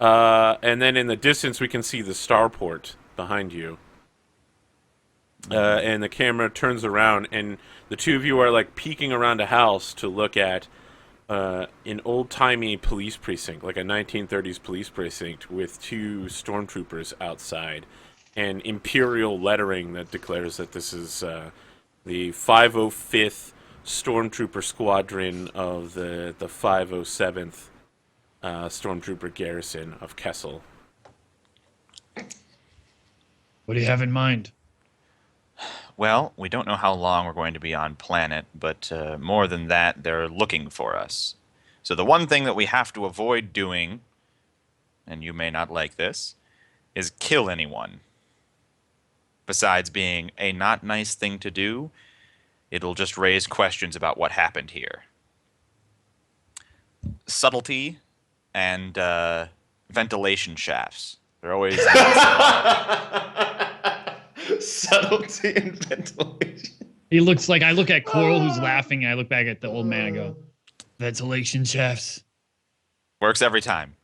And then in the distance we can see the starport behind you. And the camera turns around, and the two of you are like peeking around a house to look at an old-timey police precinct, like a 1930s police precinct, with 2 stormtroopers outside, and imperial lettering that declares that this is the 505th Stormtrooper Squadron of the 507th Stormtrooper Garrison of Kessel. What do you have in mind? Well, we don't know how long we're going to be on planet, but more than that, they're looking for us. So the one thing that we have to avoid doing, and you may not like this, is kill anyone. Besides being a not nice thing to do, it'll just raise questions about what happened here. Subtlety and ventilation shafts. They're always Subtlety and ventilation. He looks like I look at Coral who's laughing, and I look back at the old man and go, ventilation shafts. works every time.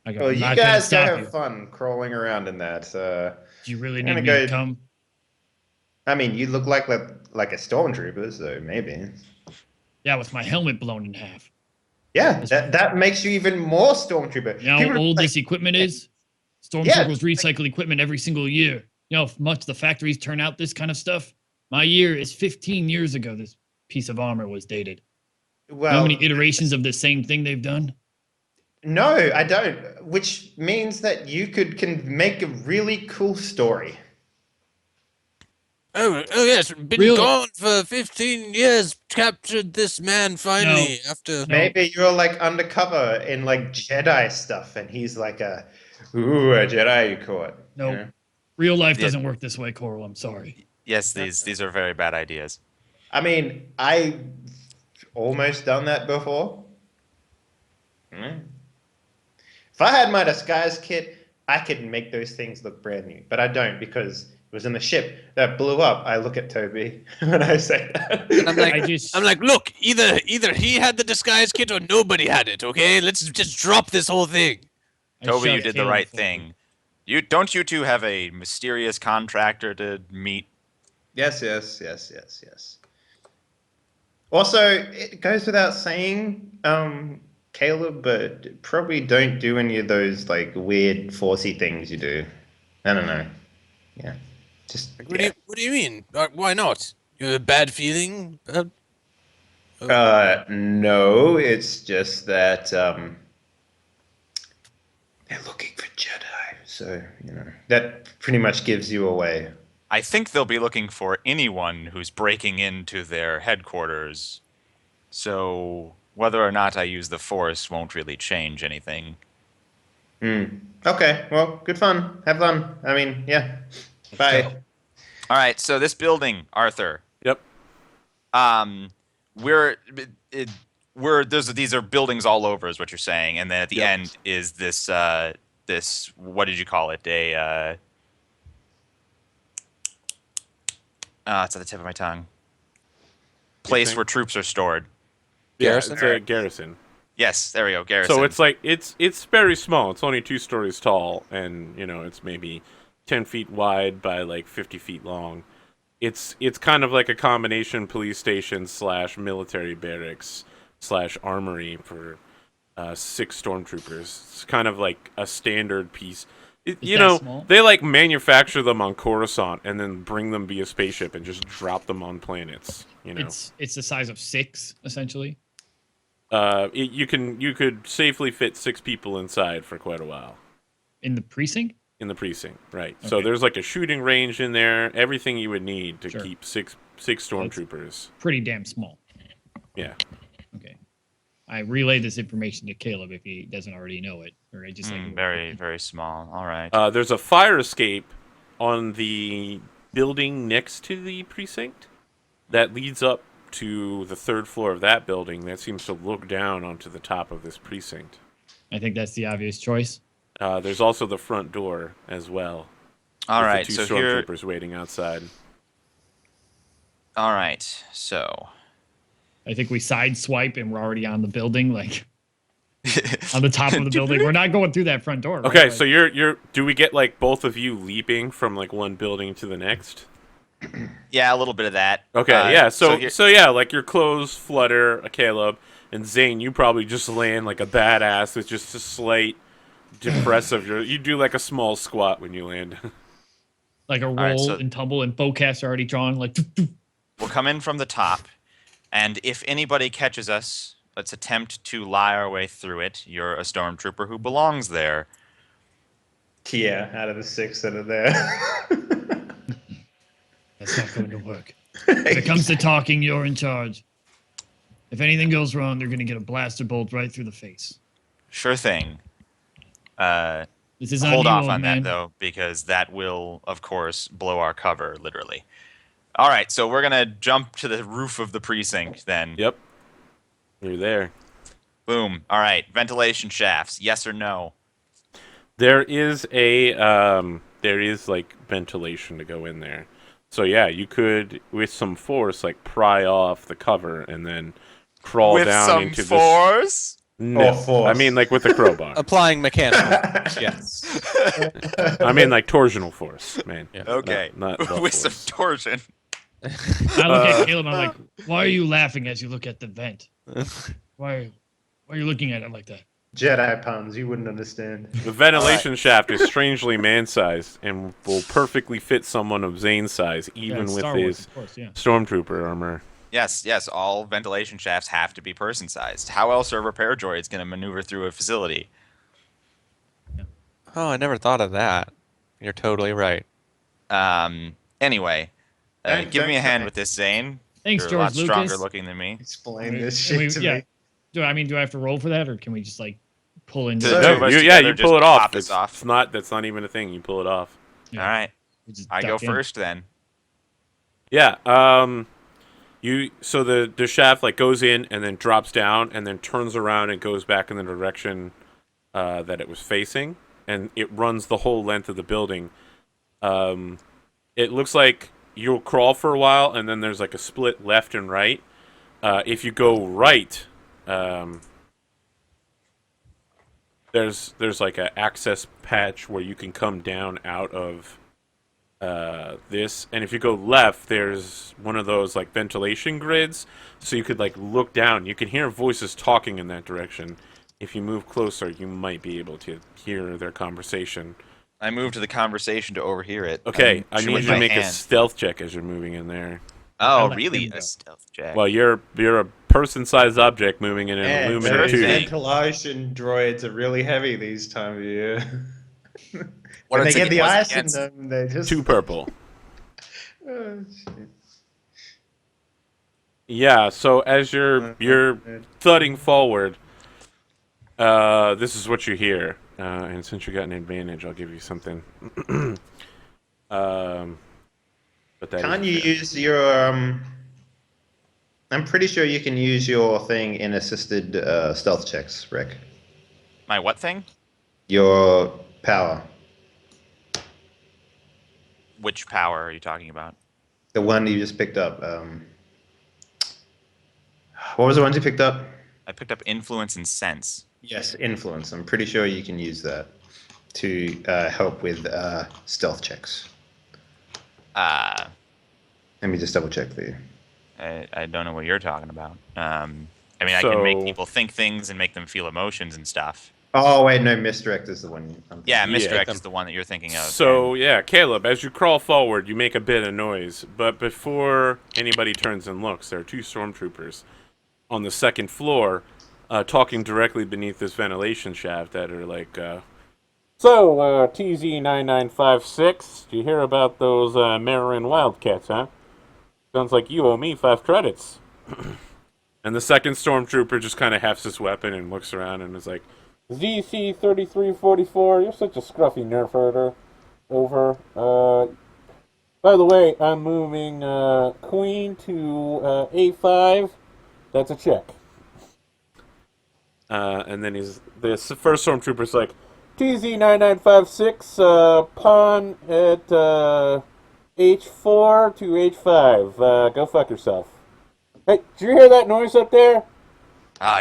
I go, Well, I'm you not gonna guys go stop have you. fun crawling around in that. Do you really I'm need gonna me go- to come? I mean, you look like a stormtrooper, so maybe. Yeah, with my helmet blown in half. Yeah, that makes you even more stormtrooper. You know People how are old like, this equipment is? Stormtroopers recycle equipment every single year. You know how much the factories turn out this kind of stuff? My year is 15 years ago this piece of armor was dated. How Well, many iterations of the same thing they've done? no, I don't. Which means that you can make a really cool story. Oh yes, been Real- gone for 15 years. Captured this man finally after. No. Maybe you're like undercover in like Jedi stuff, and he's like a Jedi you caught. No. You know? Real life Yeah. doesn't work this way, Coral. I'm sorry. Yes, these are very bad ideas. I mean, I almost done that before. Mm. If I had my disguise kit, I could make those things look brand new, but I don't because it was in the ship that blew up. I look at Toby when I say that. And I'm like, I I'm like, look, either he had the disguise kit or nobody had it. Okay, let's just drop this whole thing. Toby, you shoved did the Caleb right forward. thing. You two have a mysterious contractor to meet. Yes. Also, it goes without saying, Caleb, but probably don't do any of those like weird forcey things you do. I don't know. Yeah, just yeah. What do you mean? Why not? You have a bad feeling? No, it's just that they're looking for Jedi, so that pretty much gives you away. I think they'll be looking for anyone who's breaking into their headquarters. So whether or not I use the Force won't really change anything. Okay, well, good fun. Have fun. I mean, yeah. Bye. All right, so this building, Arthur. Yep. These are buildings all over, is what you're saying, and then at the Yep. end is this this, what did you call it? It's at the tip of my tongue. Place think? where troops are stored. Garrison? Garrison? Yeah, it's a garrison. Yes, there we go, garrison. So it's like it's very small. It's only 2 stories tall, and it's maybe 10 feet wide by like 50 feet long. It's kind of like a combination police station / military barracks / armory for 6 stormtroopers. It's kind of like a standard piece. Is that small? They like manufacture them on Coruscant and then bring them via spaceship and just drop them on planets. It's the size of 6, essentially. You could safely fit 6 people inside for quite a while. In the precinct? In the precinct, right. So Okay. there's like a shooting range in there, everything you would need to Sure. keep six stormtroopers. Pretty damn small. Yeah. Okay. I relay this information to Caleb if he doesn't already know it. Or I just very, very small. All right. There's a fire escape on the building next to the precinct that leads up to the 3rd floor of that building that seems to look down onto the top of this precinct. I think that's the obvious choice. There's also the front door as well. All with right. the 2 So here. stormtroopers waiting outside. All right. So. I think we sideswipe and we're already on the building, like on the top of the building. We're not going through that front door. Right? Okay, Like, so you're do we get like both of you leaping from like one building to the next? Yeah, a little bit of that. Okay, yeah. So here- yeah, like your clothes flutter, Caleb, and Zane, you probably just land like a badass with just a slight depressive. You do like a small squat when you land. like a roll right, so- and tumble, and bowcasts are already drawn. Like, we'll come in from the top, and if anybody catches us, let's attempt to lie our way through it. You're a stormtrooper who belongs there. Yeah, out of the 6 that are there. that's not going to work. When it comes to talking, you're in charge. If anything goes wrong, they're going to get a blaster bolt right through the face. Sure thing. This is on Hold you, off old on man. that, though, because that will, of course, blow our cover, literally. All right, so we're going to jump to the roof of the precinct, then. Yep, you're there. Boom. All right, ventilation shafts, yes or no? There is like ventilation to go in there. So yeah, you could with some force like pry off the cover and then crawl With down some into force? No, force. I mean like with a crowbar. Applying mechanical. Yes. I mean like torsional force, man. Yeah. Okay, Not the with some force. torsion. I look at Caleb. I'm like, why are you laughing as you look at the vent? Why are you looking at it like that? Jedi puns, you wouldn't understand. The ventilation shaft is strangely man-sized and will perfectly fit someone of Zane's size, even it's with Star Wars, his of course, yeah. stormtrooper armor. Yes. All ventilation shafts have to be person-sized. How else are repair droids going to maneuver through a facility? Oh, I never thought of that. You're totally right. Anyway, give me a hand Don't with this, Zane. Thanks, You're a lot George stronger Lucas. looking than me. explain this And shit to yeah. me. Do I have to roll for that, or can we just like pull into The it? two No, of us you together you just pull it off. pop this off. That's not even a thing. You pull it off. Yeah, All right, we just I go duck in. first then. Yeah. So the shaft like goes in and then drops down and then turns around and goes back in the direction that it was facing, and it runs the whole length of the building. It looks like you'll crawl for a while, and then there's like a split left and right. If you go right, there's like an access patch where you can come down out of this, and if you go left, there's one of those like ventilation grids, so you could like look down. You can hear voices talking in that direction. If you move closer, you might be able to hear their conversation. I move to the conversation to overhear it. Okay, I shoot need with you to my make a hand. stealth check as you're moving in there. Oh, let really? him go. A stealth check. Well, you're a person-sized object moving in an Yeah, aluminum those tube. ventilation droids are really heavy these time of year. What When they it's get the was ice in against- them, they just 2 purple. Oh, shit. Yeah. So as you're thudding forward, this is what you hear. And since you got an advantage, I'll give you something. But that Can't is- you use your I'm pretty sure you can use your thing in assisted stealth checks, Rick. My what thing? Your power. Which power are you talking about? The one you just picked up. What was the ones you picked up? I picked up influence and sense. Yes, influence. I'm pretty sure you can use that to help with stealth checks. Uh, Let me just double check for you. I don't know what you're talking about. I mean, I can make So- people think things and make them feel emotions and stuff. Oh wait, no, misdirect is the one. I'm thinking. Yeah, Yeah, misdirect them- is the one that you're thinking of. So yeah, Caleb, as you crawl forward, you make a bit of noise, but before anybody turns and looks, there are 2 stormtroopers on the second floor, talking directly beneath this ventilation shaft that are like, So, TZ9956, do you hear about those Marin Wildcats, huh? Sounds like you owe me 5 credits. And the second stormtrooper just kind of hefts his weapon and looks around and is like, ZC3344, you're such a scruffy nerf herder. Over. By the way, I'm moving Queen to A5. That's a check. And then the first stormtrooper's like, TZ9956, pawn at H4 to H5. Go fuck yourself. Hey, did you hear that noise up there?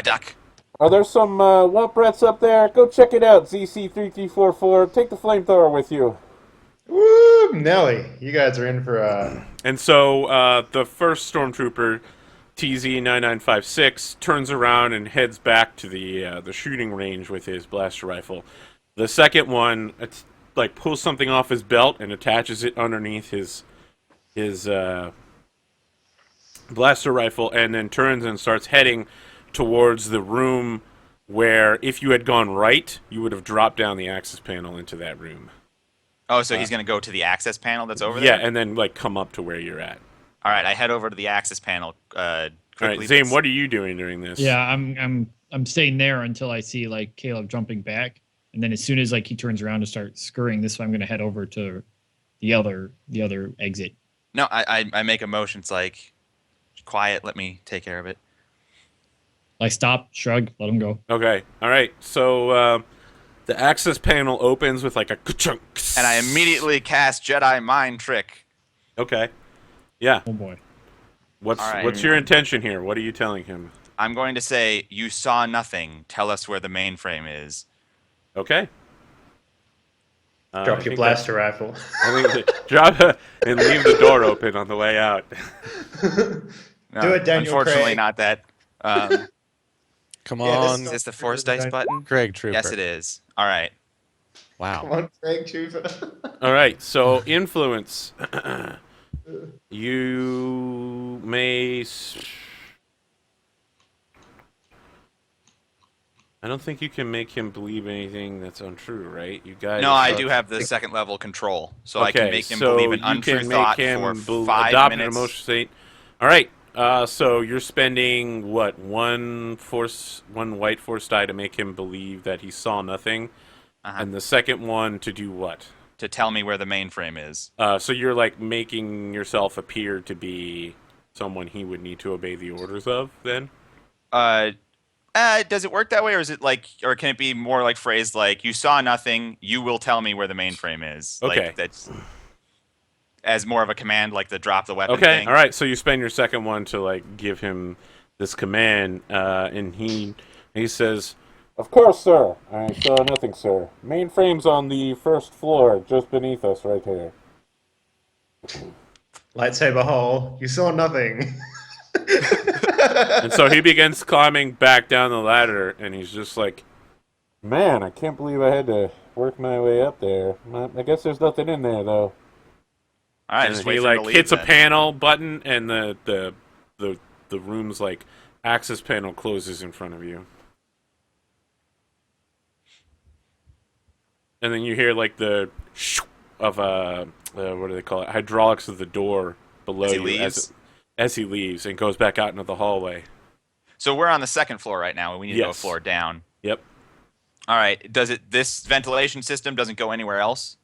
Duck. Are there some wump rats up there? Go check it out, ZC3344. Take the flamethrower with you. Woo, Nelly, you guys are in for a. And so the first stormtrooper, TZ9956, turns around and heads back to the shooting range with his blaster rifle. The second one, pulls something off his belt and attaches it underneath his blaster rifle, and then turns and starts heading towards the room where, if you had gone right, you would have dropped down the access panel into that room. Oh, so he's going to go to the access panel that's over Yeah, there? and then come up to where you're at. All right, I head over to the access panel All quickly. right, Zane, what are you doing during this? Yeah, I'm staying there until I see like Caleb jumping back, and then as soon as like he turns around to start scurrying this way, I'm gonna head over to the other exit. No, I make a motion. It's like, quiet, let me take care of it. Like stop, shrug, let him go. Okay. All right. So the access panel opens with like a ka-chunk. And I immediately cast Jedi Mind Trick. Okay. Yeah. Oh boy. What's All right. what's your intention here? What are you telling him? I'm going to say, you saw nothing. Tell us where the mainframe is. Okay. I Drop your think blaster rifle. I think drop and leave the door open on the way out. No, Do it, Daniel Unfortunately, Craig. not that. Come Yeah, this on, Is this the force dice button? Greg Trooper. Yes, it is. All right. Wow. Come on, Craig Trooper. All right. So influence. You may. I don't think you can make him believe anything that's untrue, right? You guys. No, I do have the second level control, so I can Okay, make him so believe an you untrue can make thought for him 5 adopt an minutes. emotional state. All right. So you're spending what one white force die to make him believe that he saw nothing, and the second one to do what? To tell me where the mainframe is. So you're like making yourself appear to be someone he would need to obey the orders of. Then Does it work that way, or is it like, or can it be more like phrased like, "You saw nothing. You will tell me where the mainframe is." Okay. Like that's as more of a command, like the drop the weapon okay. thing. All right. So you spend your second one to like give him this command, and he says, "Of course, sir. I saw nothing, sir. Mainframe's on the first floor, just beneath us, right here." Lightsaber hole. You saw nothing. And so he begins climbing back down the ladder, and he's just like, "Man, I can't believe I had to work my way up there. I guess there's nothing in there, though." All right, And just he wait for him to like leave, hits a then. panel button, and the room's like access panel closes in front of you. And then you hear like the shoo of what do they call it? Hydraulics of the door below As he you leaves? as he leaves and goes back out into the hallway. So we're on the second floor right now. We need to go a Yes. floor down. Yep. All right. This ventilation system doesn't go anywhere else?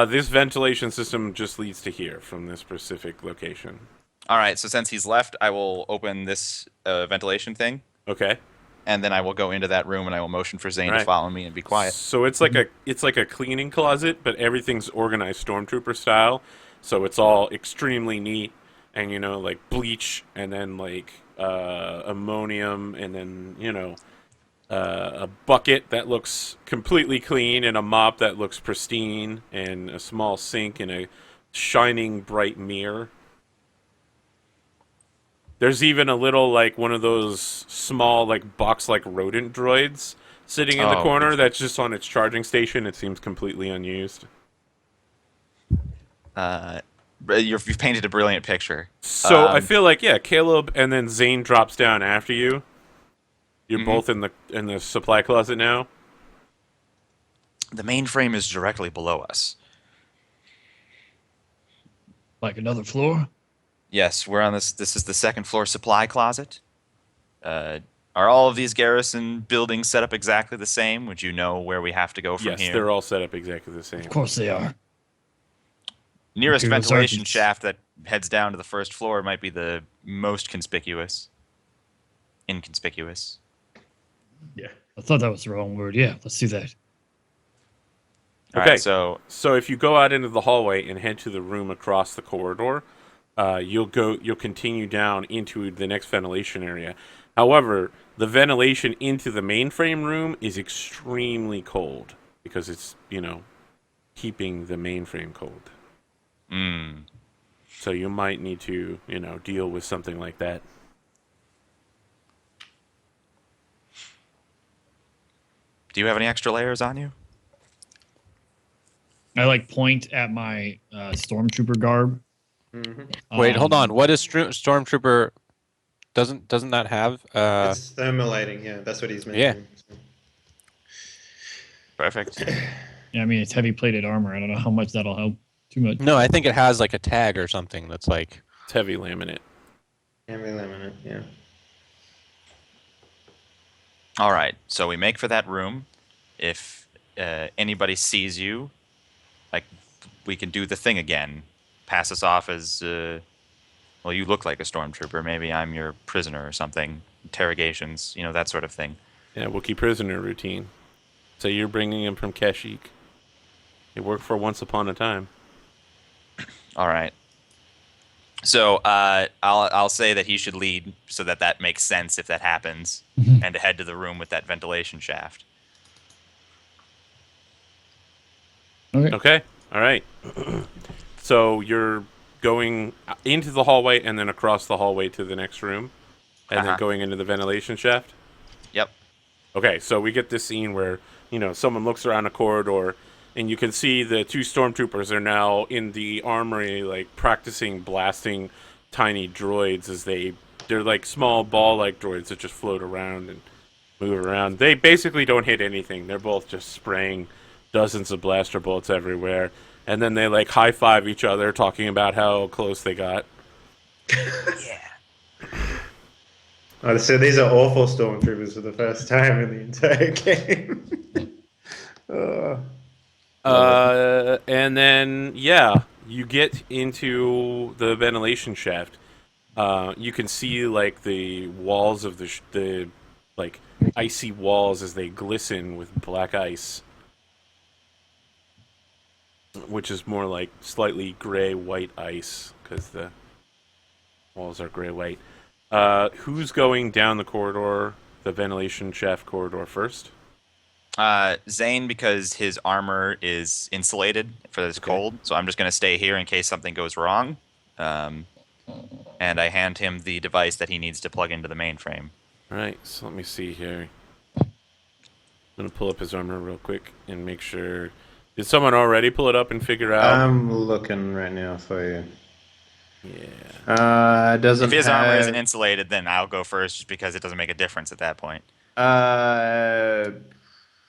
This ventilation system just leads to here from this specific location. All right. So since he's left, I will open this ventilation thing, Okay. and then I will go into that room and I will motion for Zane to Right. follow me and be quiet. So it's like a cleaning closet, but everything's organized stormtrooper style. So it's all extremely neat, and like bleach, and then like ammonium, and then a bucket that looks completely clean, and a mop that looks pristine, and a small sink, and a shining bright mirror. There's even a little like one of those small like box like rodent droids sitting in the Oh, corner good. that's just on its charging station. It seems completely unused. You've painted a brilliant picture. So I feel like Caleb and then Zane drops down after you. You're both in the supply closet now. The mainframe is directly below us. Like another floor? Yes, we're on this. This is the second floor supply closet. Are all of these garrison buildings set up exactly the same? Would you know where we have to go from Yes, here? they're all set up exactly the same. Of course they are. Nearest Okay, ventilation sergeants. shaft that heads down to the first floor might be the most conspicuous. Inconspicuous. Yeah. I thought that was the wrong word. Yeah, let's do that. All Okay. right, so So if you go out into the hallway and head to the room across the corridor, you'll continue down into the next ventilation area. However, the ventilation into the mainframe room is extremely cold because it's keeping the mainframe cold. So you might need to deal with something like that. do you have any extra layers on you? I like point at my stormtrooper garb. Wait, hold on. Um, What is Stormtrooper? Doesn't that have? It's thermalating, yeah. That's what he's mentioning. Perfect. Yeah, I mean it's heavy plated armor. I don't know how much that'll help. Too much. No, I think it has like a tag or something that's like. It's heavy laminate. Heavy laminate, yeah. All right, so we make for that room. If anybody sees you, like, we can do the thing again. Pass us off as, well, you look like a stormtrooper. Maybe I'm your prisoner or something. Interrogations, that sort of thing. Yeah, Wookiee prisoner routine. So you're bringing him from Kashyyyk. It worked for Once Upon a Time. All right. So I'll say that he should lead, so that makes sense if that happens, and to head to the room with that ventilation shaft. Okay. Okay. All right. So you're going into the hallway and then across the hallway to the next room, and then going into the ventilation shaft. Yep. Okay. So we get this scene where someone looks around a corridor, and you can see the two stormtroopers are now in the armory, like practicing blasting tiny droids as they're like small ball-like droids that just float around and move around. They basically don't hit anything. They're both just spraying dozens of blaster bolts everywhere, and then they like high five each other, talking about how close they got. Oh, so these are awful stormtroopers for the first time in the entire game. Oh. And then yeah, you get into the ventilation shaft. You can see like the walls of the like icy walls as they glisten with black ice, which is more like slightly gray white ice because the walls are gray white. Who's going down the corridor, the ventilation shaft corridor first? Zane, because his armor is insulated for this cold, so I'm just going to stay here in case something goes wrong. And I hand him the device that he needs to plug into the mainframe. All right, so let me see here. I'm gonna pull up his armor real quick and make sure. Did someone already pull it up and figure out? I'm looking right now for you. Yeah. It doesn't. If his armor isn't insulated, then I'll go first, just because it doesn't make a difference at that point.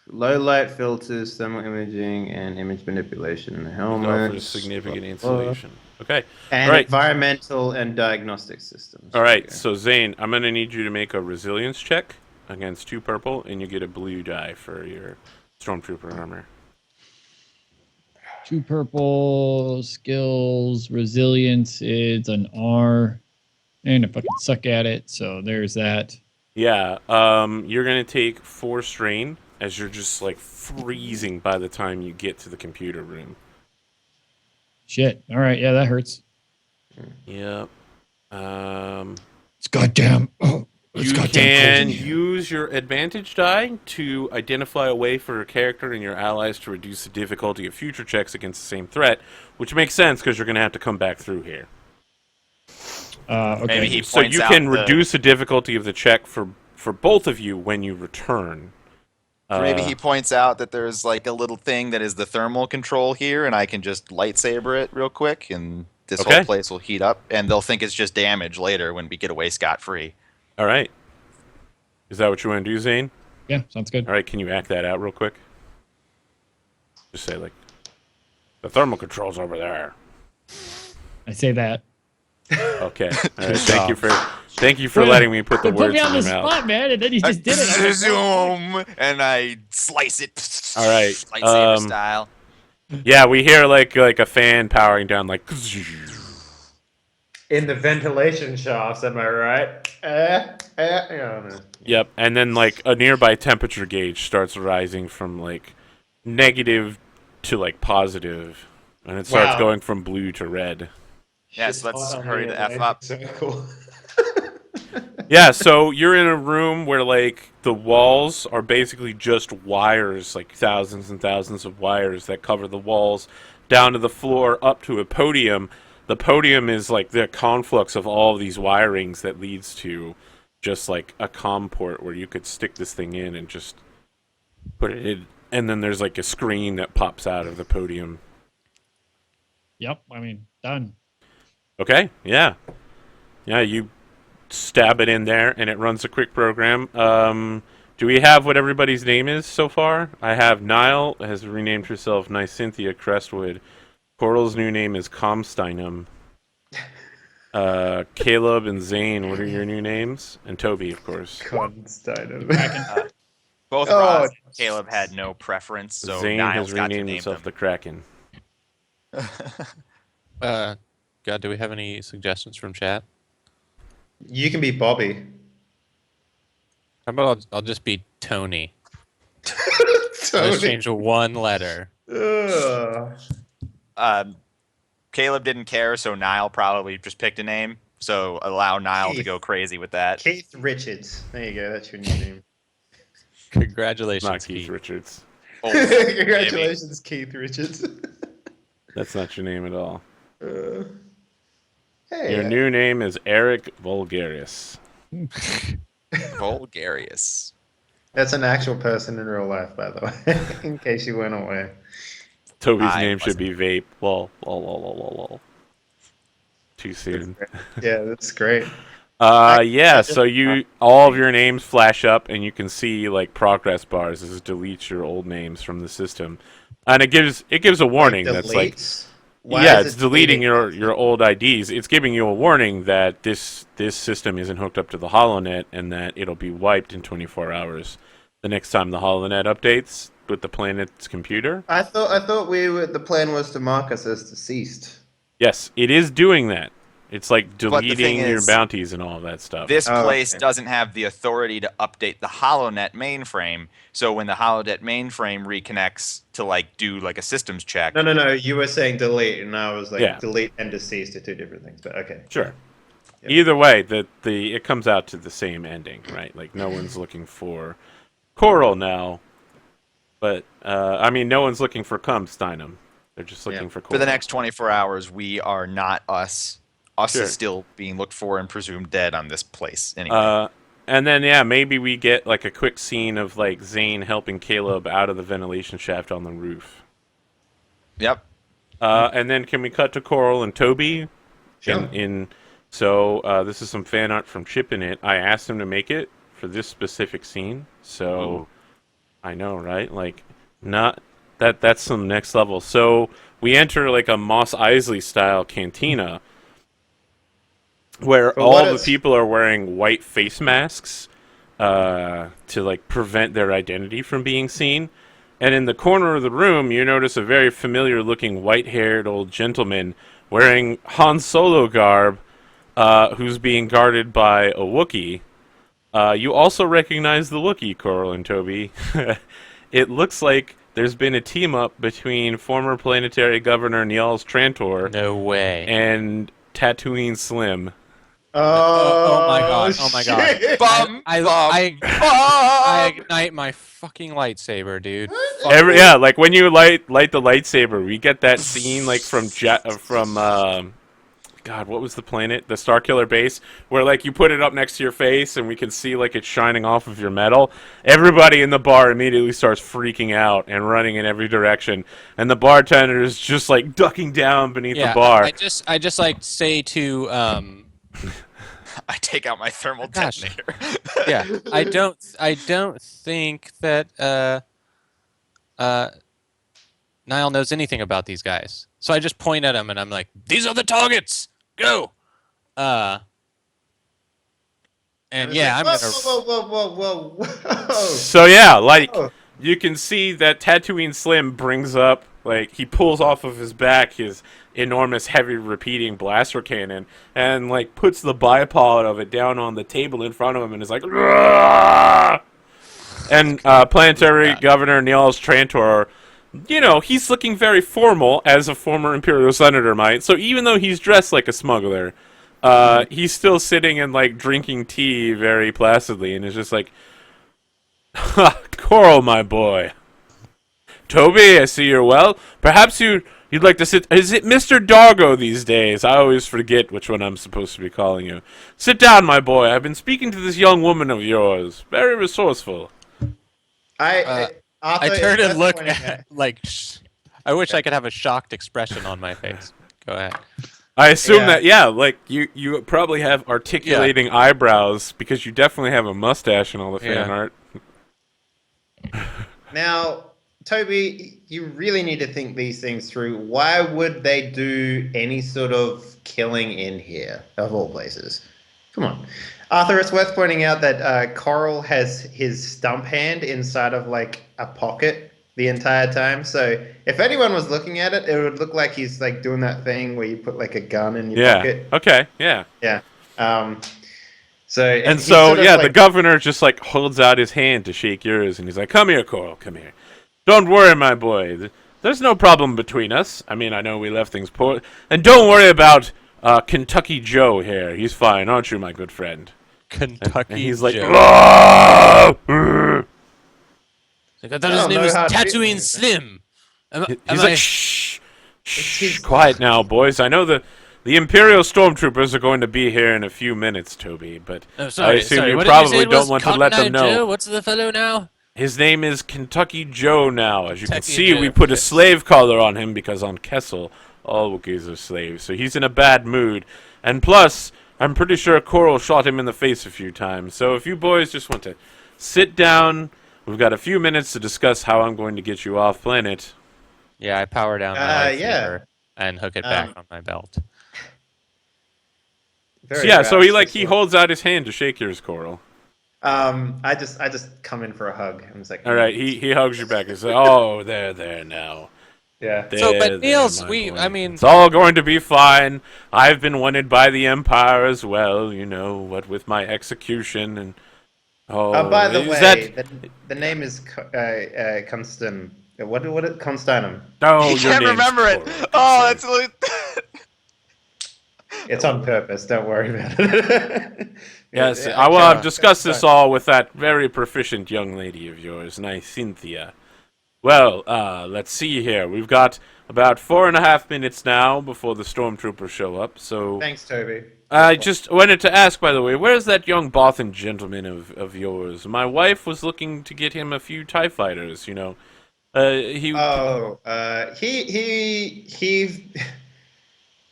Low light filters, thermal imaging, and image manipulation in the helmet. Offers significant insulation. Okay. And Right. environmental and diagnostic systems. All right. So Zane, I'm gonna need you to make a resilience check against 2 purple, and you get a blue die for your stormtrooper armor. 2 purple skills, resilience is an R, and I fucking suck at it. So there's that. Yeah. You're gonna take 4 strain as you're just like freezing by the time you get to the computer room. Shit. All right. Yeah, that hurts. Yep. It's goddamn. Oh, it's You goddamn can cold in here. use your advantage die to identify a way for a character and your allies to reduce the difficulty of future checks against the same threat, which makes sense because you're going to have to come back through here. Okay. Maybe he So points you out can the- reduce the difficulty of the check for both of you when you return. Maybe he points out that there's like a little thing that is the thermal control here, and I can just lightsaber it real quick, and this Okay. whole place will heat up, and they'll think it's just damage later when we get away scot-free. All right. Is that what you want to do, Zane? Yeah, sounds good. All right, can you act that out real quick? Just say, like, the thermal control's over there. I say that. Okay. All right, thank you for letting me put the They put words me in on your the mouth. spot, man, and then you just did it. I was like, Zoom, and I slice it. All right, lightsaber style. Yeah, we hear like a fan powering down, like. In the ventilation shafts, am I right? No. Yep, and then like a nearby temperature gauge starts rising from like negative to like positive, and it starts Wow. going from blue to red. Yes, let's Hot on hurry the the F up. Circle. Yeah, so you're in a room where like the walls are basically just wires, like thousands and thousands of wires that cover the walls down to the floor up to a podium. The podium is like the conflux of all of these wirings that leads to just like a COM port where you could stick this thing in and just put it in. And then there's like a screen that pops out of the podium. Yep. I mean, done. Okay, yeah. Yeah, you stab it in there and it runs a quick program. Do we have what everybody's name is so far? I have Nile has renamed herself Nysynthia Crestwood. Coral's new name is Comsteinum. Caleb and Zane, what are your new names? And Toby, of course. Constein. Both Oh, Roz and Caleb had no preference, so Zane Niles has got to renamed name himself them. the Kraken. God, do we have any suggestions from chat? You can be Bobby. How about I'll just be Tony? Just Tony. change one letter. Ugh. Caleb didn't care, so Nile probably just picked a name. So allow Nile to Keith. go crazy with that. Keith Richards. There you go. That's your new name. Congratulations, Not Keith Keith. Richards. Oh, Congratulations, Keith Richards. That's not your name at all. Hey. Your new name is Eric Vulgarius. Vulgarius. That's an actual person in real life, by the way, in case you weren't aware. Toby's I name should wasn't. be Vape. Lol, lol, lol, lol, lol, lol. Too soon. Yeah, that's great. Yeah, I so just- all of your names flash up, and you can see like progress bars. This is deletes your old names from the system, and it gives a warning that's like, deletes? Why yeah, is it's it deleting deleting? your old IDs. It's giving you a warning that this system isn't hooked up to the HoloNet, and that it'll be wiped in 24 hours. The next time the HoloNet updates with the planet's computer. I thought the plan was to mark us as deceased. Yes, it is doing that. It's like But the thing deleting your is, bounties and all that stuff. This Oh, place okay. doesn't have the authority to update the HoloNet mainframe. So when the HoloNet mainframe reconnects to like do like a systems check, No. You were saying delete, and I was like, Yeah. delete and deceased are two different things. But okay. Sure. Yep. Either way, it comes out to the same ending, right? Like no one's looking for Coral now, but I mean, no one's looking for Steinem. They're just looking Yeah. for Coral. for the next 24 hours, we are not us. Us Sure. is still being looked for and presumed dead on this place. Anyway. And then yeah, maybe we get like a quick scene of like Zane helping Caleb out of the ventilation shaft on the roof. Yep. And then can we cut to Coral and Toby? Sure. So this is some fan art from Chip in It. I asked him to make it for this specific scene. So I know, right? Like not that's some next level. So we enter like a Mos Eisley style cantina where For all what the it's- people are wearing white face masks to like prevent their identity from being seen. And in the corner of the room, you notice a very familiar-looking white-haired old gentleman wearing Han Solo garb, who's being guarded by a Wookiee. You also recognize the Wookiee, Coral and Toby. It looks like there's been a team-up between former planetary governor Niels Trantor No way. and Tatooine Slim. Oh my god! Oh my god! shit. Bum, I bum. ignite my fucking lightsaber, dude. Yeah, like when you light the lightsaber, we get that scene like from God, what was the planet? The Starkiller base, where like you put it up next to your face and we can see like it's shining off of your metal. Everybody in the bar immediately starts freaking out and running in every direction, and the bartender is just like ducking down beneath Yeah, the bar. I just like say to I take out my thermal Gosh. detonator. yeah, I don't think that Niall knows anything about these guys. So I just point at him and I'm like, "These are the targets. Go." And yeah, I'm gonna. Whoa. So yeah, like Oh. you can see that Tatooine Slim brings up, like he pulls off of his back his enormous heavy repeating blaster cannon and like puts the bipod of it down on the table in front of him and is like, "Rah!" And planetary governor Niels Trantor, you know, he's looking very formal as a former Imperial senator might. So even though he's dressed like a smuggler, he's still sitting and like drinking tea very placidly and is just like, "Ha, Coral, my boy. Toby, I see you're well. Perhaps you'd like to sit. Is it Mr. Doggo these days? I always forget which one I'm supposed to be calling you. Sit down, my boy. I've been speaking to this young woman of yours. Very resourceful." I Arthur turn is and look pointing at, like. I wish I could have a shocked expression on my face. Go ahead. I assume Yeah. that, yeah, like you probably have articulating eyebrows because you definitely have a mustache in all the fan Yeah. art. Now, Toby, you really need to think these things through. Why would they do any sort of killing in here, of all places? Come on. Arthur, it's worth pointing out that Coral has his stump hand inside of like a pocket the entire time. So if anyone was looking at it, it would look like he's like doing that thing where you put like a gun in your Yeah. pocket. Okay. Yeah. Yeah. And he's so, sort of, yeah, like, the governor just like holds out his hand to shake yours, and he's like, "Come here, Coral. Come here. Don't worry, my boy. There's no problem between us. I mean, I know we left things poor, and don't worry about Kentucky Joe here. He's fine, aren't you, my good friend?" Kentucky And he's like, Joe. "Ah!" I thought his Oh, name no was hard Tatooine feelings. Slim. Am He's I- like, shh, his- quiet now, boys. I know the Imperial stormtroopers are going to be here in a few minutes, Toby, but Oh, sorry, I assume sorry. you What did you say probably it was? don't want to Cotton let them Eye know. Joe? What's the fellow now? His name is Kentucky Joe now. As you can Kentucky see, Joe, we put a yes. slave collar on him because on Kessel, all Wookiees are slaves. So he's in a bad mood. And plus, I'm pretty sure Coral shot him in the face a few times. So if you boys just want to sit down, we've got a few minutes to discuss how I'm going to get you off planet. Yeah, I power down my Yeah. lightsaber and hook it back Um, on my belt. So Very yeah, so rash, he this one. holds out his hand to shake yours, Coral. I just come in for a hug. I'm just like, All right, he hugs you back and says, "Oh, there now. yeah. There, So, but Niels, my we, boy. I mean, It's all going to be fine. I've been wanted by the Empire as well, you know, what with my execution and By the is way, that the name is Constan. What Constanum? no? He your can't name's remember it. Coral, Oh, Constant. that's It's on purpose. Don't worry about it. Yes. Yeah, I've discussed this Constan. all with that very proficient young lady of yours, nice Cynthia. Well, let's see here. We've got about 4.5 minutes now before the stormtroopers show up, so Thanks, Toby. I just wanted to ask, by the way, where's that young Bothan gentleman of yours? My wife was looking to get him a few TIE fighters, you know. He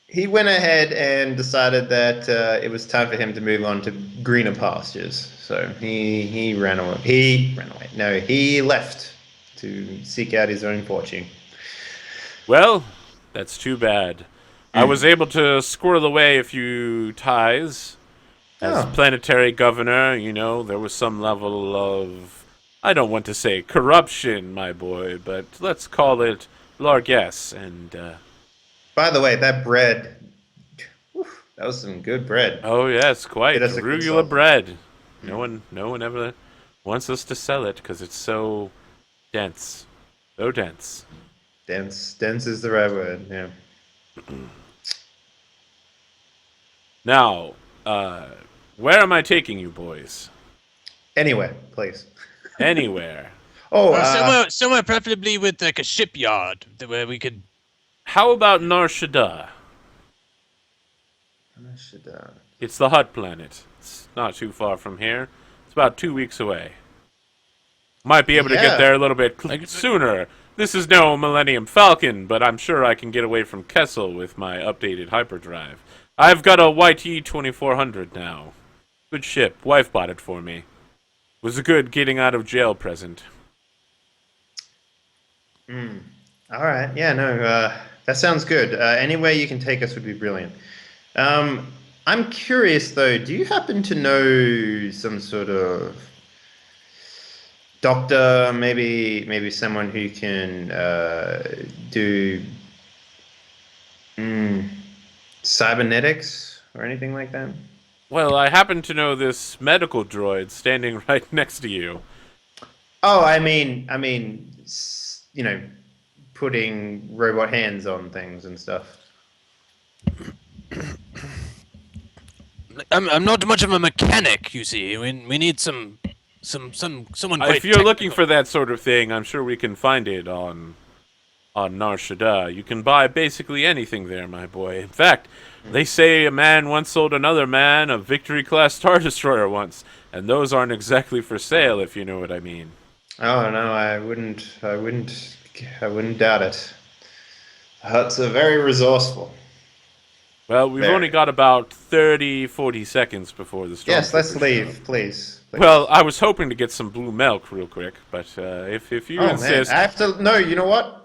he went ahead and decided that it was time for him to move on to greener pastures. So he ran away. He ran away. No, he left to seek out his own fortune. Well, that's too bad. I was able to squirrel away a few ties. As Oh. planetary governor, you know, there was some level of, I don't want to say corruption, my boy, but let's call it largesse. And, By the way, that bread, whew, that was some good bread. oh yes, quite. It is a Arugula consultant. bread. No one ever wants us to sell it because it's so dense. So dense. Dense is the right word. Yeah. Now, where am I taking you boys? Anyway, please. Anywhere. Oh, somewhere preferably with like a shipyard where we could. How about Nar Shaddaa? I should, It's the Hutt planet. It's not too far from here. It's about 2 weeks away. Might be able to Yeah. get there a little bit sooner. This is no Millennium Falcon, but I'm sure I can get away from Kessel with my updated hyperdrive. I've got a YT 2400 now. Good ship. Wife bought it for me. Was a good getting out of jail present. all right. Yeah, no, that sounds good. Anywhere you can take us would be brilliant. I'm curious though. Do you happen to know some sort of doctor, maybe someone who can do cybernetics or anything like that? Well, I happen to know this medical droid standing right next to you. Oh, I mean, you know, putting robot hands on things and stuff. I'm not much of a mechanic, you see. We need someone quite. If you're looking technical. for that sort of thing, I'm sure we can find it on Nar Shaddaa. You can buy basically anything there, my boy. In fact, they say a man once sold another man a Victory-class Star Destroyer once, and those aren't exactly for sale, if you know what I mean. Oh no, I wouldn't doubt it. Huts are very resourceful. Well, we've There. only got about 30, 40 seconds before the stormtroopers Yes, let's show. leave, please. Well, I was hoping to get some blue milk real quick, but if you Oh man, insist... I have to. No, you know what?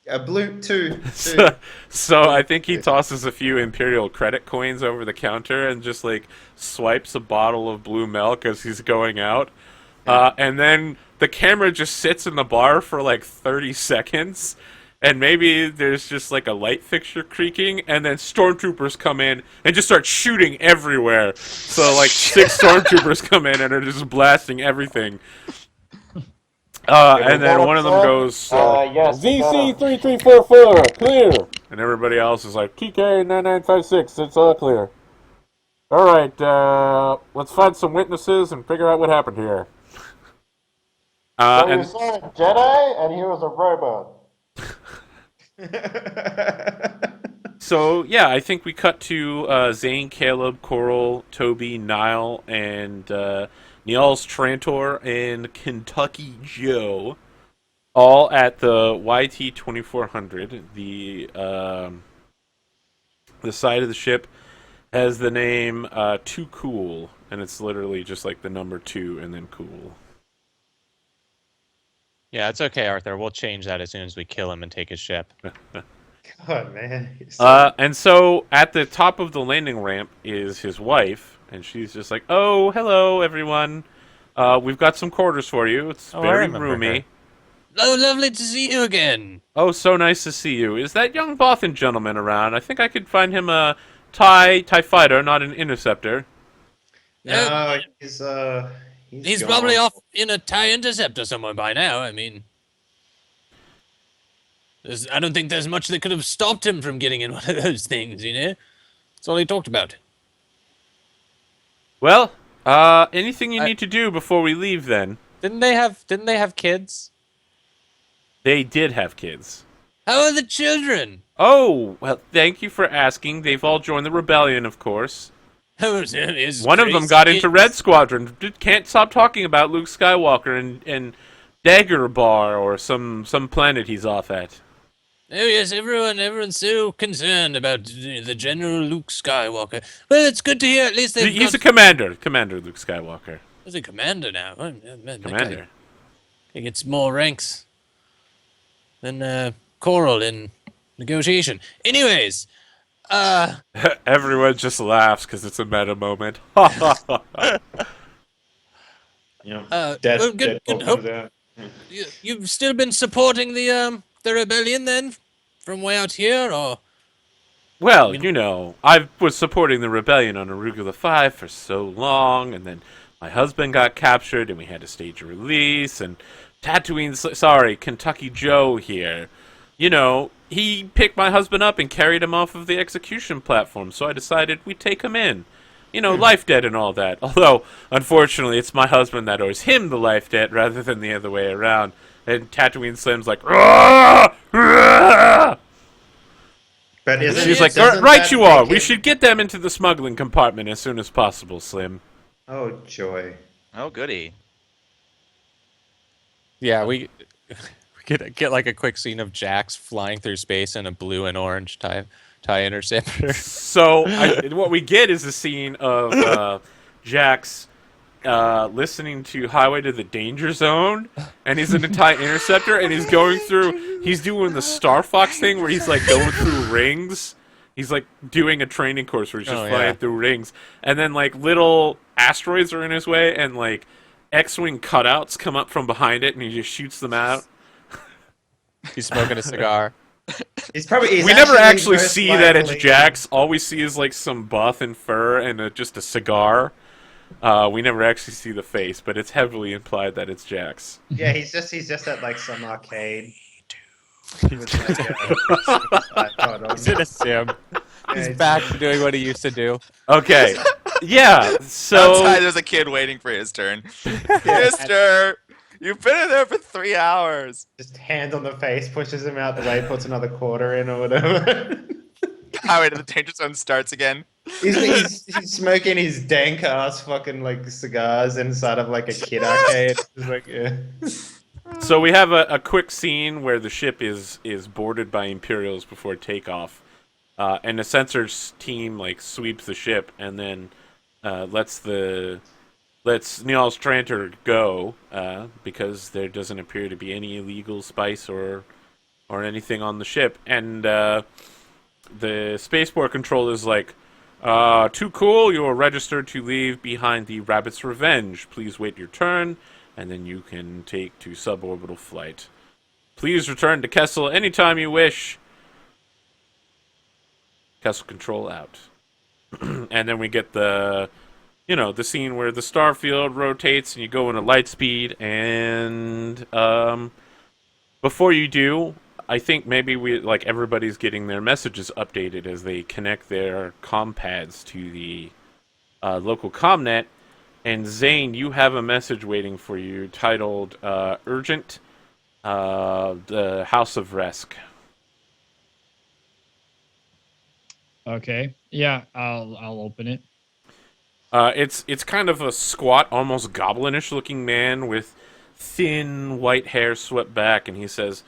A blue two. So I think he tosses a few Imperial credit coins over the counter and just like swipes a bottle of blue milk as he's going out. And then the camera just sits in the bar for like 30 seconds. And maybe there's just like a light fixture creaking, and then stormtroopers come in and just start shooting everywhere. So like 6 stormtroopers come in and are just blasting everything. And then one of them goes, ZC3344, clear! And everybody else is like, TK9956, it's all clear. Alright, let's find some witnesses and figure out what happened here. And saw a Jedi, and he was a robot. so, yeah, I think we cut to Zane, Caleb, Coral, Toby, Niall, and Niels Trantor, and Kentucky Joe, all at the YT 2400. The side of the ship has the name Too Cool, and it's literally just like the number 2 and then cool. Yeah, it's okay, Arthur. We'll change that as soon as we kill him and take his ship. God, man. So, And so at the top of the landing ramp is his wife, and she's just like, "Oh, hello, everyone. We've got some quarters for you. It's Oh, I very remember roomy. her. Oh, lovely to see you again. Oh, so nice to see you. Is that young Bothan gentleman around? I think I could find him a TIE fighter, not an interceptor." no, He's gone. probably off in a TIE interceptor somewhere by now. I mean, I don't think there's much that could have stopped him from getting in one of those things, you know? That's all he talked about. Well, anything you need to do before we leave then? Didn't they have kids? They did have kids. How are the children? Oh, well, thank you for asking. They've all joined the rebellion, of course. One of them got into Red Squadron. Can't stop talking about Luke Skywalker and Dagobah or some planet he's off at. Oh yes, everyone's so concerned about the General Luke Skywalker. Well, it's good to hear. At least He's a commander, Commander Luke Skywalker. He's a commander now. Oh, man, Commander. He gets more ranks than Coral in negotiation. Anyways, Everyone just laughs because it's a meta moment. Yeah. well, good hope. You've still been supporting the rebellion then, from way out here, or? Well, you know, I was supporting the rebellion on Arugula 5 for so long, and then my husband got captured, and we had to stage a release, and Kentucky Joe here. You know, he picked my husband up and carried him off of the execution platform, so I decided we'd take him in. You know, life debt and all that. Although, unfortunately, it's my husband that owes him the life debt rather than the other way around. And Tatooine Slim's like, "Rah! Rah!" But She's like, right you are. We should get them into the smuggling compartment as soon as possible, Slim. Oh, joy. Oh, goody. Yeah, we get like a quick scene of Jax flying through space in a blue and orange TIE interceptor. So what we get is a scene of Jax listening to Highway to the Danger Zone, and he's in a TIE interceptor, and he's doing the Star Fox thing where he's like going through rings. He's like doing a training course where he's just flying through rings, and then like little asteroids are in his way, and like X-wing cutouts come up from behind it, and he just shoots them out. He's smoking a cigar. We never actually see that it's Jax. All we see is like some buff and fur and just a cigar. We never actually see the face, but it's heavily implied that it's Jax. Yeah, he's just at like some arcade. He's in a sim. He's back to doing what he used to do. Okay. Yeah, so Outside, there's a kid waiting for his turn. Mister, you've been in there for 3 hours. Just hand on the face, pushes him out the way, puts another quarter in or whatever. Highway to the Danger Zone starts again. He's smoking his dank ass fucking like cigars inside of like a kid arcade. Just like, yeah. So we have a quick scene where the ship is boarded by Imperials before takeoff, and the sensors team like sweeps the ship and then lets Niels Trantor go because there doesn't appear to be any illegal spice or anything on the ship, and the spaceport control is like, "Too cool. You are registered to leave behind the Rabbit's Revenge. Please wait your turn, and then you can take to suborbital flight. Please return to Kessel anytime you wish." Kessel control out. And then we get the scene where the starfield rotates and you go into light speed, and before you do, I think maybe everybody's getting their messages updated as they connect their comm pads to the local comnet. And Zane, you have a message waiting for you titled "Urgent, the House of Resk." Okay. Yeah, I'll open it. It's kind of a squat, almost goblinish looking man with thin white hair swept back, and he says,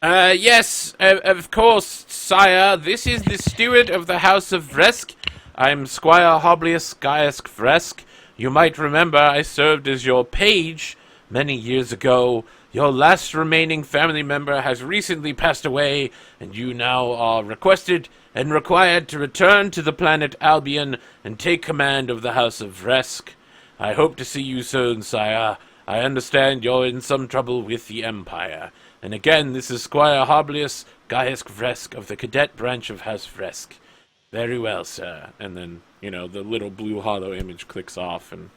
yes, of course, sire. This is the steward of the House of Vresk. I'm Squire Hoblius Gaius Vresk. You might remember I served as your page many years ago. Your last remaining family member has recently passed away, and you now are requested and required to return to the planet Albion and take command of the House of Vresk. I hope to see you soon, sire. I understand you're in some trouble with the Empire. And again, this is Squire Hoblius Gaius Vresk of the Cadet Branch of House Vresk. Very well, sir. And then, the little blue hollow image clicks off. And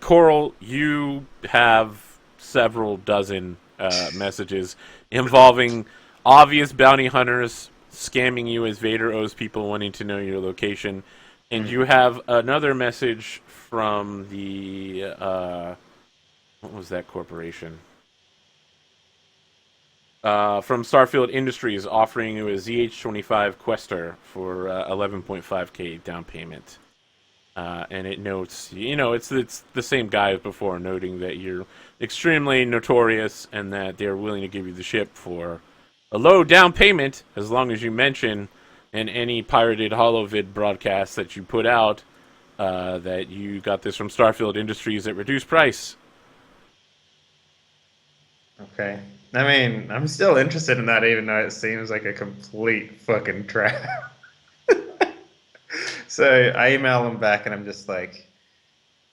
Coral, you have several dozen messages involving obvious bounty hunters scamming you as Vader owes people wanting to know your location. And you have another message from the... what was that corporation? From Starfield Industries offering you a ZH-25 Quester for 11.5k down payment. And it notes, it's the same guy as before, noting that you're extremely notorious and that they're willing to give you the ship for a low down payment as long as you mention in any pirated holovid broadcast that you put out that you got this from Starfield Industries at reduced price. Okay. I mean, I'm still interested in that, even though it seems like a complete fucking trap. So I email them back, and I'm just like,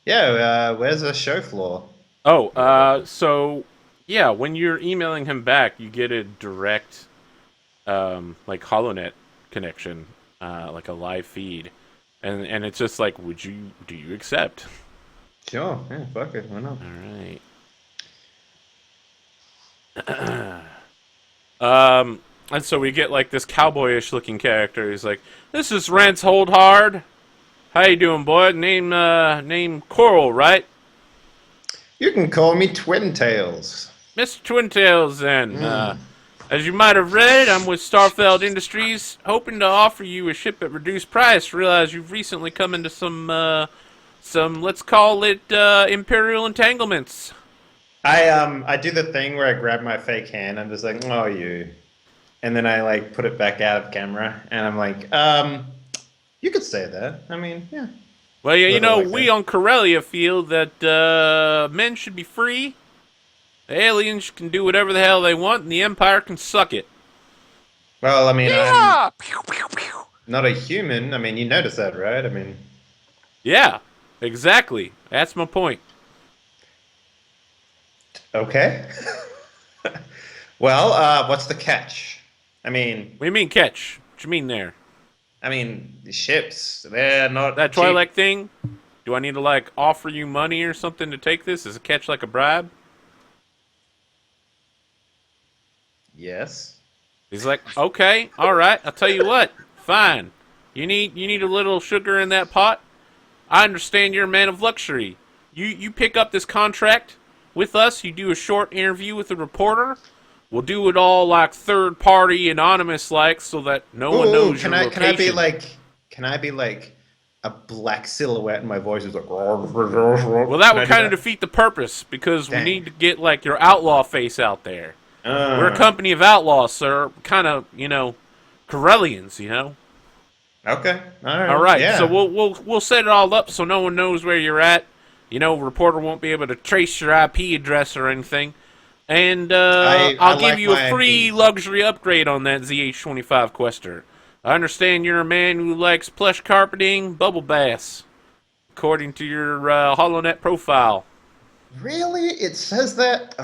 "Yeah, where's the show floor?" So yeah, when you're emailing him back, you get a direct, like HoloNet connection, like a live feed, and it's just like, do you accept? Sure. Yeah. Fuck it. Why not? All right. And so we get like this cowboyish looking character. He's like, "This is Rance Holdhard. How you doing, boy? Name Coral, right? You can call me Twin Tails. Mr. Twin Tails, then. As you might have read, I'm with Starfield Industries, hoping to offer you a ship at reduced price. Realize you've recently come into some let's call it Imperial entanglements." I do the thing where I grab my fake hand. I'm just like, "Oh, you," and then I like put it back out of camera, and I'm like, "You could say that. I mean, yeah." Well, yeah, Like we that. on Corellia feel that men should be free. The aliens can do whatever the hell they want, and the Empire can suck it. Well, I mean, Yeah! I'm not a human. I mean, you notice that, right? I mean, Yeah, exactly. That's my point. okay. Well, what's the catch? I mean, What do you mean catch? What you mean there? the ships, they're not That cheap. Twi'lek thing? Do I need to, like, offer you money or something to take this? Is a catch like a bribe? Yes. He's like, okay, all right. I'll tell you what. Fine. You need a little sugar in that pot. I understand you're a man of luxury. You pick up this contract with us. You do a short interview with a reporter. We'll do it all like third party, anonymous like, so that no one knows your location. Can I be like a black silhouette and my voice is like, Well, that would kind of defeat the purpose because we Dang. need to get like your outlaw face out there. We're a company of outlaws, sir. Kind of, Corellians, Okay. All right, Yeah. so we'll set it all up so no one knows where you're at. Reporter won't be able to trace your IP address or anything. And I'll give like you a my free IP. luxury upgrade on that ZH-25 Quester. I understand you're a man who likes plush carpeting, bubble baths, according to your HoloNet profile. Really? It says that?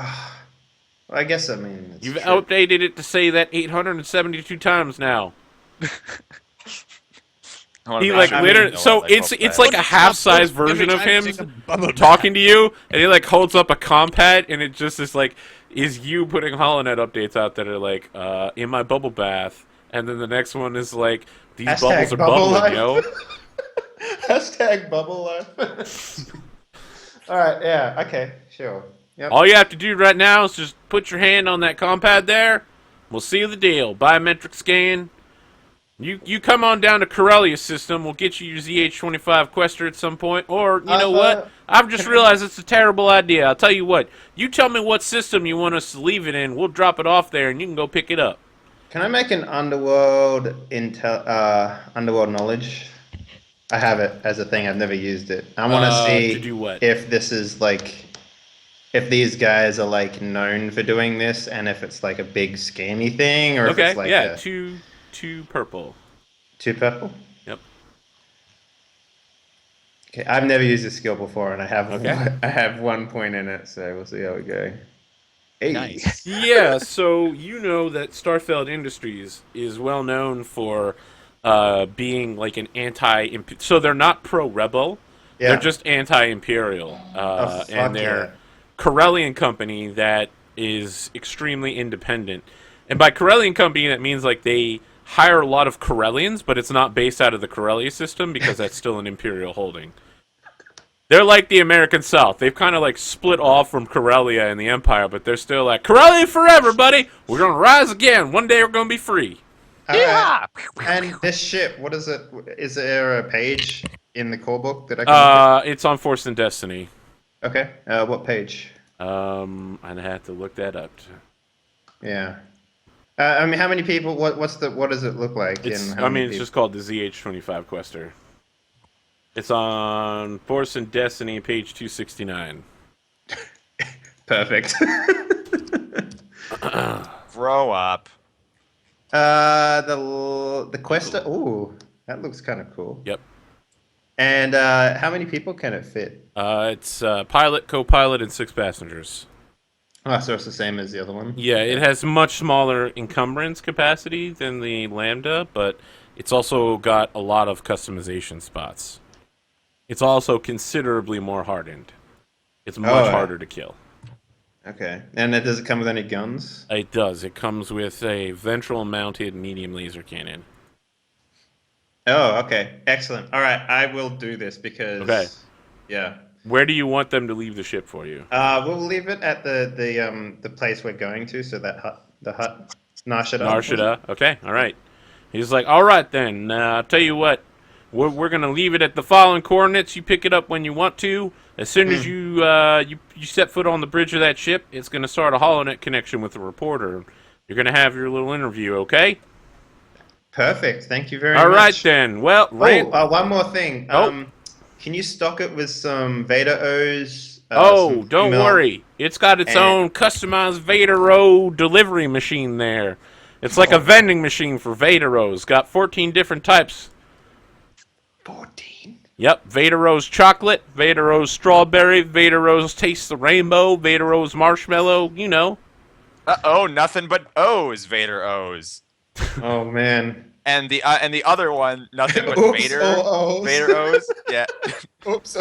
I guess, I mean, it's You've true. updated it to say that 872 times now. I wanna He make like sure literally, you know so what it's call it's that. like a half-size version of him talking to you, and he like holds up a compad, and it just is like is you putting HoloNet updates out that are like in my bubble bath, and then the next one is like these Hashtag bubbles are bubble bubbling, life. yo. Hashtag bubble life. All right. Yeah. Okay. Sure. Yep. All you have to do right now is just put your hand on that compad there. We'll seal the deal. Biometric scan. You come on down to Corellia system. We'll get you your ZH-25 Quester at some point. Or, you know what? I've just realized it's a terrible idea. I'll tell you what. You tell me what system you want us to leave it in. We'll drop it off there, and you can go pick it up. Can I make an underworld underworld knowledge? I have it as a thing. I've never used it. I want to see to do what? if this is like, if these guys are like known for doing this, and if it's like a big scammy thing, or if Okay, it's like yeah, two purple. 2 purple. Yep. Okay, I've never used this skill before, and I have Okay. I have 1 point in it, so we'll see how we go. Hey. Nice. Yeah, so you know that Starfeld Industries is well known for being like an anti. So they're not pro-rebel. Yeah. They're just anti-imperial, fuck and they're yeah. Corellian company that is extremely independent. And by Corellian company, that means like they hire a lot of Corellians, but it's not based out of the Corellia system because that's still an imperial holding. They're like the American South. They've kind of like split off from Corellia and the Empire, but they're still like, Corellia forever, buddy! We're going to rise again. One day we're going to be free. Alright. And this ship, what is it? Is there a page in the core book that I can look It's on Force and Destiny. at? Okay. What page? I'd have to look that up. Yeah. I mean, how many people? What does it look like? It's, and how many it's people? just called the ZH-25 Quester. It's on Force and Destiny, page 269. Perfect. Grow up. The Quester. Ooh, that looks kind of cool. Yep. And how many people can it fit? It's pilot, co-pilot, and 6 passengers. Oh, so it's the same as the other one. Yeah, it has much smaller encumbrance capacity than the Lambda, but it's also got a lot of customization spots. It's also considerably more hardened. It's much harder to kill. Okay. And does it come with any guns? It does. It comes with a ventral-mounted medium laser cannon. Oh, okay. Excellent. All right, I will do this because. Okay. Yeah. Where do you want them to leave the ship for you? We'll leave it at the place we're going to. So that hut, Narshada. Narshada. Okay, all right. He's like, all right then. I'll tell you what. We're gonna leave it at the following coordinates. You pick it up when you want to. As soon as you set foot on the bridge of that ship, it's gonna start a holonet connection with the reporter. You're gonna have your little interview, okay? Perfect. Thank you very much. All right then. Well, one more thing. Oh. Can you stock it with some Vader O's? don't female- worry. It's got its and- own customized Vader O delivery machine there. It's like a vending machine for Vader O's. Got 14 different types. 14. Yep, Vader Rose chocolate, Vader Rose strawberry, Vader Rose taste the rainbow, Vader Rose marshmallow, you know. Uh-oh, nothing but O's, Vader O's. Oh man. And the other one, nothing but Oops, Vader. O's. Vader O's. Yeah. Oops.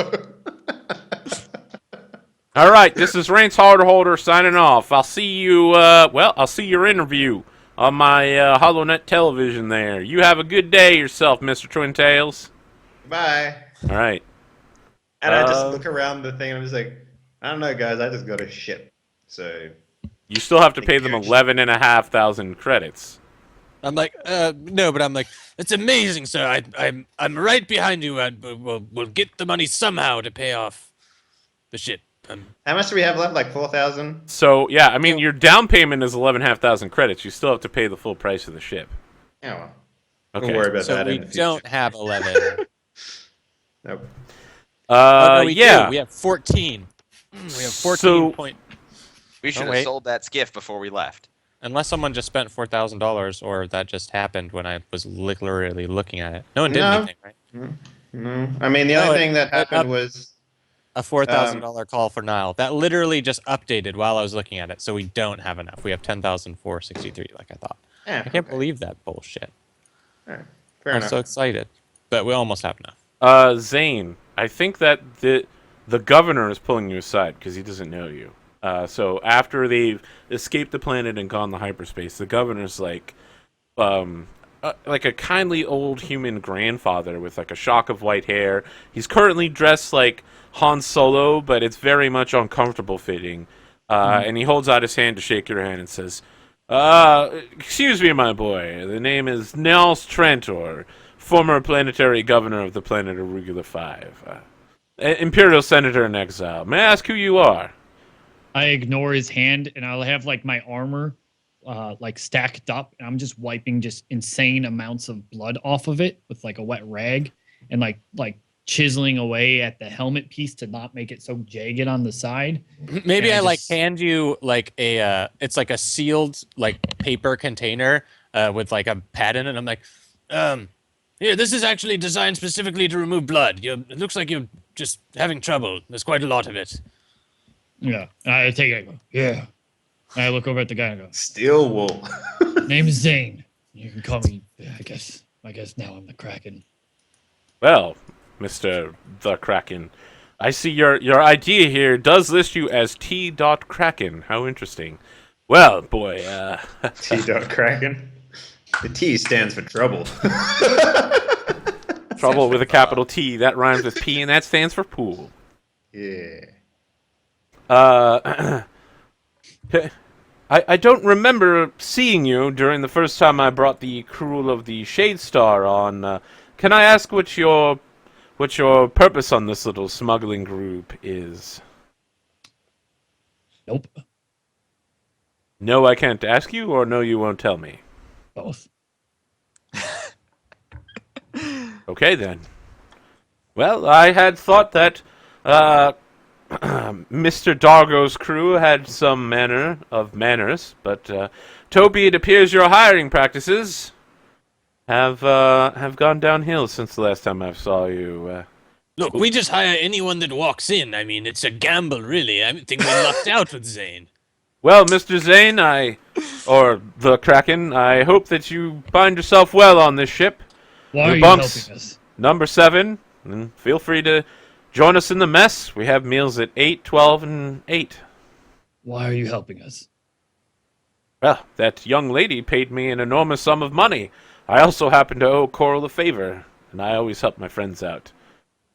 All right, this is Rance Hardholder signing off. I'll see you, I'll see your interview on my HoloNet television there. You have a good day yourself, Mr. Twin Tails. Bye. All right. And I just look around the thing and I'm just like, I don't know, guys. I just got a ship, so. You still have to pay them 11,500 credits. I'm like, no, but I'm like, it's amazing, sir. I'm right behind you, and we'll get the money somehow to pay off the shit. How much do we have left? Like 4,000. So, yeah, I mean, your down payment is 11,500 credits. You still have to pay the full price of the ship. Oh well. Okay. We'll worry about So that we in the future. don't have 11. Nope. Oh, no, we yeah. do. We have 14. We have 14 So- point. We should have wait. sold that skiff before we left. Unless someone just spent $4,000, or that just happened when I was literally looking at it. No one did No. anything, right? No. I mean, the No, only it- thing that it happened up- was. A $4,000 call for Nile. That literally just updated while I was looking at it, so we don't have enough. We have 10,463, like I thought. Yeah, I can't okay. believe that bullshit. Alright, fair I'm enough. so excited. But we almost have enough. Zane, I think that the governor is pulling you aside because he doesn't know you. So after they've escaped the planet and gone to hyperspace, the governor's like a kindly old human grandfather with like a shock of white hair. He's currently dressed like Han Solo, but it's very much uncomfortable fitting. And he holds out his hand to shake your hand and says, Excuse me, my boy. The name is Nels Trantor, former planetary governor of the planet Arugula 5. Imperial Senator in exile. May I ask who you are? I ignore his hand and I'll have like my armor like stacked up and I'm just wiping just insane amounts of blood off of it with like a wet rag and like chiseling away at the helmet piece to not make it so jagged on the side. Maybe And I I like just- hand you like a it's like a sealed like paper container with like a pad in it. I'm like, here, this is actually designed specifically to remove blood. It looks like you're just having trouble. There's quite a lot of it. Yeah. And I take it, I go, yeah. And I look over at the guy and go, Steel wool. name is Zane. You can call me I guess now I'm the Kraken. Well, Mr. the Kraken, I see your idea here does list you as T. Kraken. How interesting. Well, boy, T. Kraken. The T stands for trouble. trouble with a capital T. That rhymes with P, and that stands for pool. Yeah. I don't remember seeing you during the first time I brought the crew of the Shade Star on. Can I ask what your purpose on this little smuggling group is? Nope. No, I can't ask you, or no, you won't tell me. Both. Okay, then. Well, I had thought that Mr. Dargo's crew had some manner of manners, but Toby, it appears your hiring practices have gone downhill since the last time I saw you. Look, we just hire anyone that walks in. I mean, it's a gamble, really. I think we lucked out with Zane. Well, Mr. Zane, or the Kraken, I hope that you find yourself well on this ship. Why Your are you bunks- helping us? Number 7, and feel free to join us in the mess. We have meals at 8, 12, and 8. Why are you helping us? Well, that young lady paid me an enormous sum of money. I also happen to owe Coral a favor, and I always help my friends out.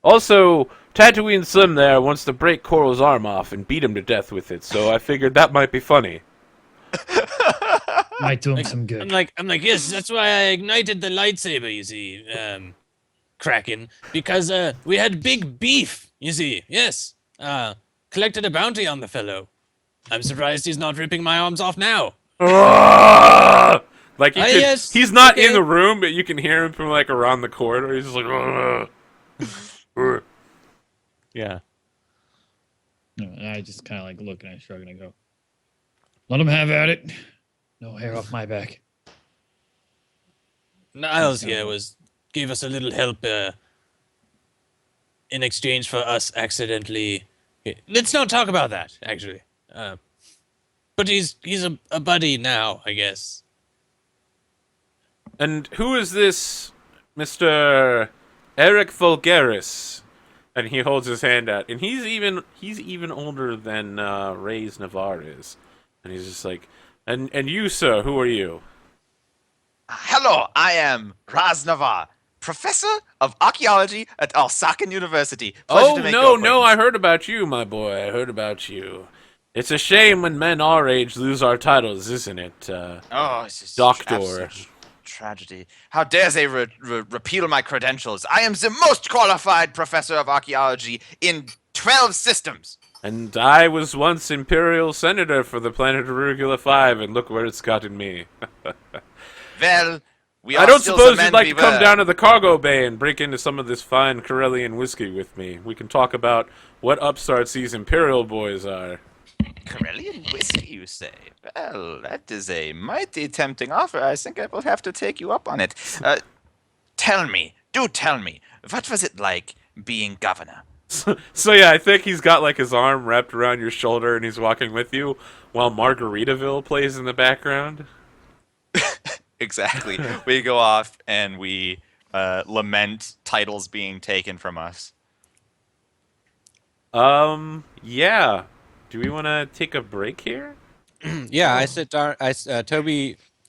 Also, Tatooine Slim there wants to break Coral's arm off and beat him to death with it, so I figured that might be funny. Might do him some good. I'm like, yes, that's why I ignited the lightsaber, you see, Kraken, because we had big beef, you see, yes. Collected a bounty on the fellow. I'm surprised he's not ripping my arms off now. Like yes, he's not in okay. the room, but you can hear him from like around the corridor. He's just like, Yeah. And I just kind of like look and I shrug and I go, let him have at it. No hair off my back. Niles here gave us a little help in exchange for us accidentally. Let's not talk about that, actually. But he's a buddy now, I guess. and who is this Mr. Eric Vulgaris? And he holds his hand out, and he's even older than Reyes Navarre is, and he's just like, and you, sir, who are you? Hello, I am Raz Navar, professor of archaeology at Alsaken University. Pleasure Oh to make no, your no, I acquaintance. heard about you, my boy. I heard about you. It's a shame when men our age lose our titles, isn't it? Oh, it's just Doctor. absolute tragedy. How dare they repeal my credentials? I am the most qualified professor of archaeology in 12 systems. And I was once Imperial Senator for the planet Arugula 5, and look where it's gotten me. Well, we I are don't still suppose the you'd men like we to come were. down to the cargo bay and break into some of this fine Corellian whiskey with me. We can talk about what upstarts these Imperial boys are. Corellian whiskey, you say? Well, that is a mighty tempting offer. I think I will have to take you up on it. Tell me, what was it like being governor? So yeah, I think he's got like his arm wrapped around your shoulder and he's walking with you while Margaritaville plays in the background. Exactly. We go off and we lament titles being taken from us. Yeah. Do we want to take a break here? Yeah, I sit down.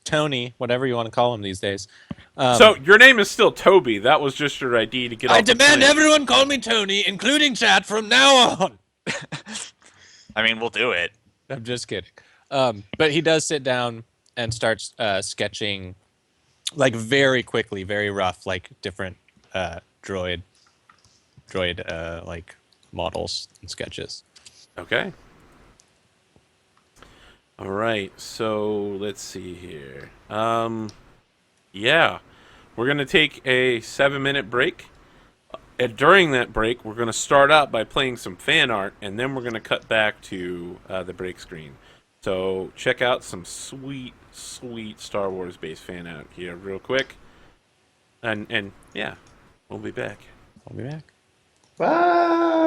Tony, whatever you want to call him these days. So your name is still Toby. That was just your ID to get I off the demand plane. everyone call me Tony, including chat, from now on. I mean, we'll do it. I'm just kidding. But he does sit down and start sketching, like very quickly, very rough, like different droid like models and sketches. Okay. All right. So let's see here. Yeah, we're gonna take a 7-minute break. And during that break, we're gonna start out by playing some fan art, and then we're gonna cut back to the break screen. So check out some sweet, sweet Star Wars based fan art here, real quick. And yeah, we'll be back. I'll be back. Bye.